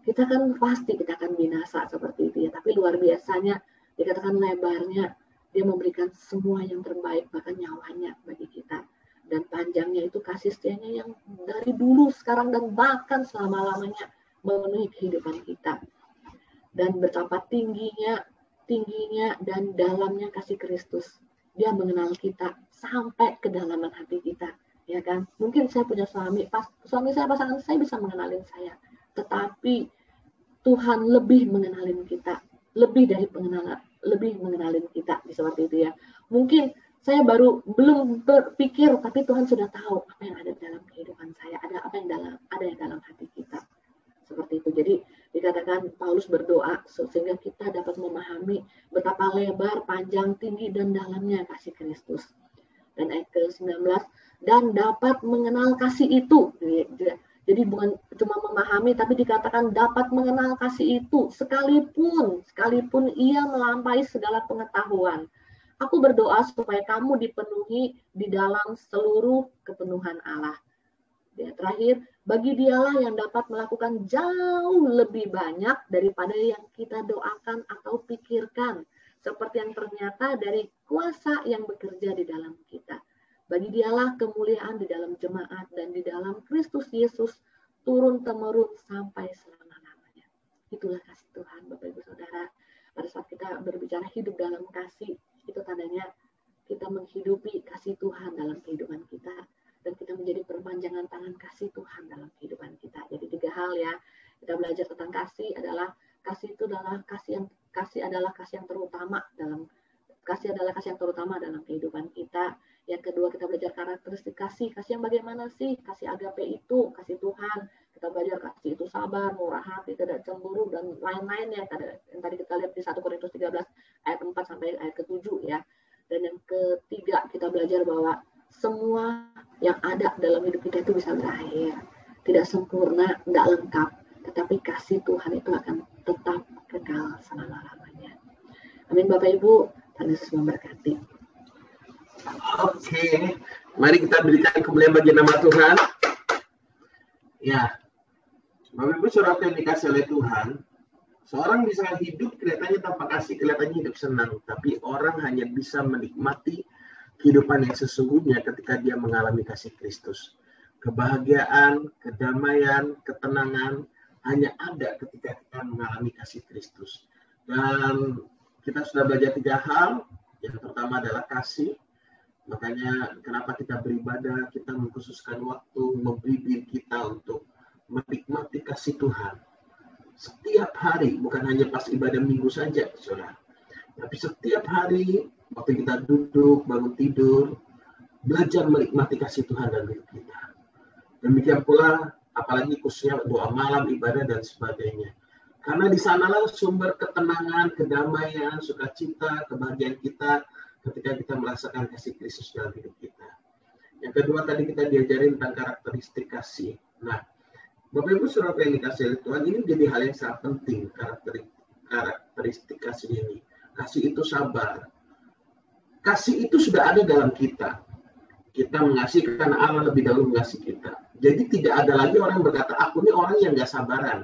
Kita kan pasti kita akan binasa seperti itu ya. Tapi luar biasanya, dikatakan lebarnya, dia memberikan semua yang terbaik, bahkan nyawanya bagi kita. Dan panjangnya itu kasih setianya yang dari dulu, sekarang, dan bahkan selama-lamanya memenuhi kehidupan kita. Dan betapa tingginya dan dalamnya kasih Kristus. Dia mengenal kita sampai kedalaman hati kita, ya kan? Mungkin saya punya suami saya, pasangan saya bisa mengenalin saya, tetapi Tuhan lebih mengenalin kita, lebih mengenalin kita, seperti itu ya. Mungkin saya belum berpikir, tapi Tuhan sudah tahu apa yang ada dalam kehidupan saya, ada yang dalam hati kita. Seperti itu. Jadi dikatakan Paulus berdoa sehingga kita dapat memahami betapa lebar, panjang, tinggi, dan dalamnya kasih Kristus. Dan ayat ke-19, dan dapat mengenal kasih itu. Jadi bukan cuma memahami, tapi dikatakan dapat mengenal kasih itu sekalipun ia melampaui segala pengetahuan. Aku berdoa supaya kamu dipenuhi di dalam seluruh kepenuhan Allah. Ya, terakhir, bagi dialah yang dapat melakukan jauh lebih banyak daripada yang kita doakan atau pikirkan, seperti yang ternyata dari kuasa yang bekerja di dalam kita. Bagi dialah kemuliaan di dalam jemaat dan di dalam Kristus Yesus turun-temurun sampai selama-lamanya. Itulah kasih Tuhan, Bapak Ibu Saudara. Pada saat kita berbicara hidup dalam kasih, itu tandanya kita menghidupi kasih Tuhan dalam kehidupan kita. Dan kita menjadi perpanjangan tangan kasih Tuhan dalam kehidupan kita. Jadi 3 hal ya, kita belajar tentang kasih adalah kasih adalah kasih yang terutama dalam kehidupan kita. Yang kedua, kita belajar karakteristik kasih yang bagaimana sih? Kasih agape itu, kasih Tuhan. Kita belajar kasih itu sabar, murah hati, tidak cemburu, dan lain-lain ya. Yang tadi kita lihat di 1 Korintus 13 ayat 4 sampai ayat ke-7 ya. Dan yang ketiga, kita belajar bahwa semua yang ada dalam hidup kita itu bisa berakhir. Tidak sempurna, tidak lengkap. Tetapi kasih Tuhan itu akan tetap kekal selama-lamanya. Amin Bapak Ibu, Tuhan Yesus memberkati. Oke, mari kita berikan kemuliaan bagi nama Tuhan. Ya, Bapak Ibu saudara yang dikasih oleh Tuhan, seorang bisa hidup kelihatannya tanpa kasih, kelihatannya hidup senang, tapi orang hanya bisa menikmati kehidupan yang sesungguhnya ketika dia mengalami kasih Kristus. Kebahagiaan, kedamaian, ketenangan hanya ada ketika kita mengalami kasih Kristus. Dan kita sudah belajar 3 hal. Yang pertama adalah kasih. Makanya kenapa kita beribadah, kita mengkhususkan waktu, memberi diri kita untuk menikmati kasih Tuhan. Setiap hari, bukan hanya pas ibadah minggu saja, saudara. Tapi setiap hari, waktu kita duduk, bangun tidur, belajar menikmati kasih Tuhan dalam hidup kita. Demikian pula, apalagi khususnya doa malam, ibadah, dan sebagainya. Karena di sanalah sumber ketenangan, kedamaian, sukacita, kebahagiaan kita, ketika kita merasakan kasih Kristus dalam hidup kita. Yang kedua tadi kita diajarin tentang karakteristik kasih. Nah, Bapak Ibu saudara yang dikasih oleh Tuhan, ini menjadi hal yang sangat penting, karakteristik kasih ini. Kasih itu sabar. Kasih itu sudah ada dalam kita. Kita mengasihi karena Allah lebih dahulu mengasihi kita. Jadi tidak ada lagi orang berkata, aku ini orang yang gak sabaran.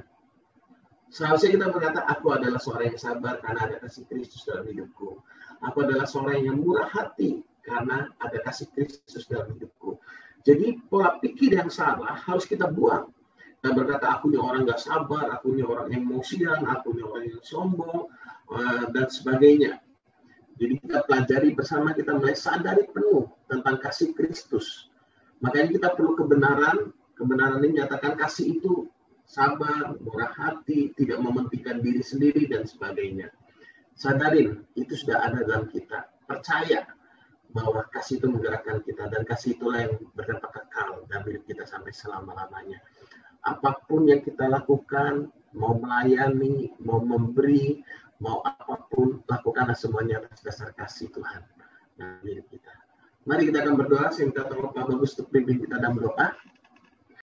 Seharusnya kita berkata, aku adalah seorang yang sabar karena ada kasih Kristus dalam hidupku. Aku adalah seorang yang murah hati karena ada kasih Kristus dalam hidupku. Jadi pola pikir yang salah harus kita buang. Kita berkata, aku ini orang gak sabar, aku ini orang emosian, aku ini orang yang sombong, dan sebagainya. Jadi kita pelajari bersama, kita mulai sadari penuh tentang kasih Kristus. Makanya kita perlu kebenaran. Kebenaran ini menyatakan kasih itu sabar, murah hati, tidak mementingkan diri sendiri, dan sebagainya. Sadarin, itu sudah ada dalam kita. Percaya bahwa kasih itu menggerakkan kita, dan kasih itulah yang berdampak kekal dalam hidup kita sampai selama-lamanya. Apapun yang kita lakukan, mau melayani, mau memberi, mau apapun, lakukanlah semuanya atas dasar kasih Tuhan dalam hidup kita. Mari kita akan berdoa, sehingga Pak Bagus untuk pimpin kita dalam berdoa.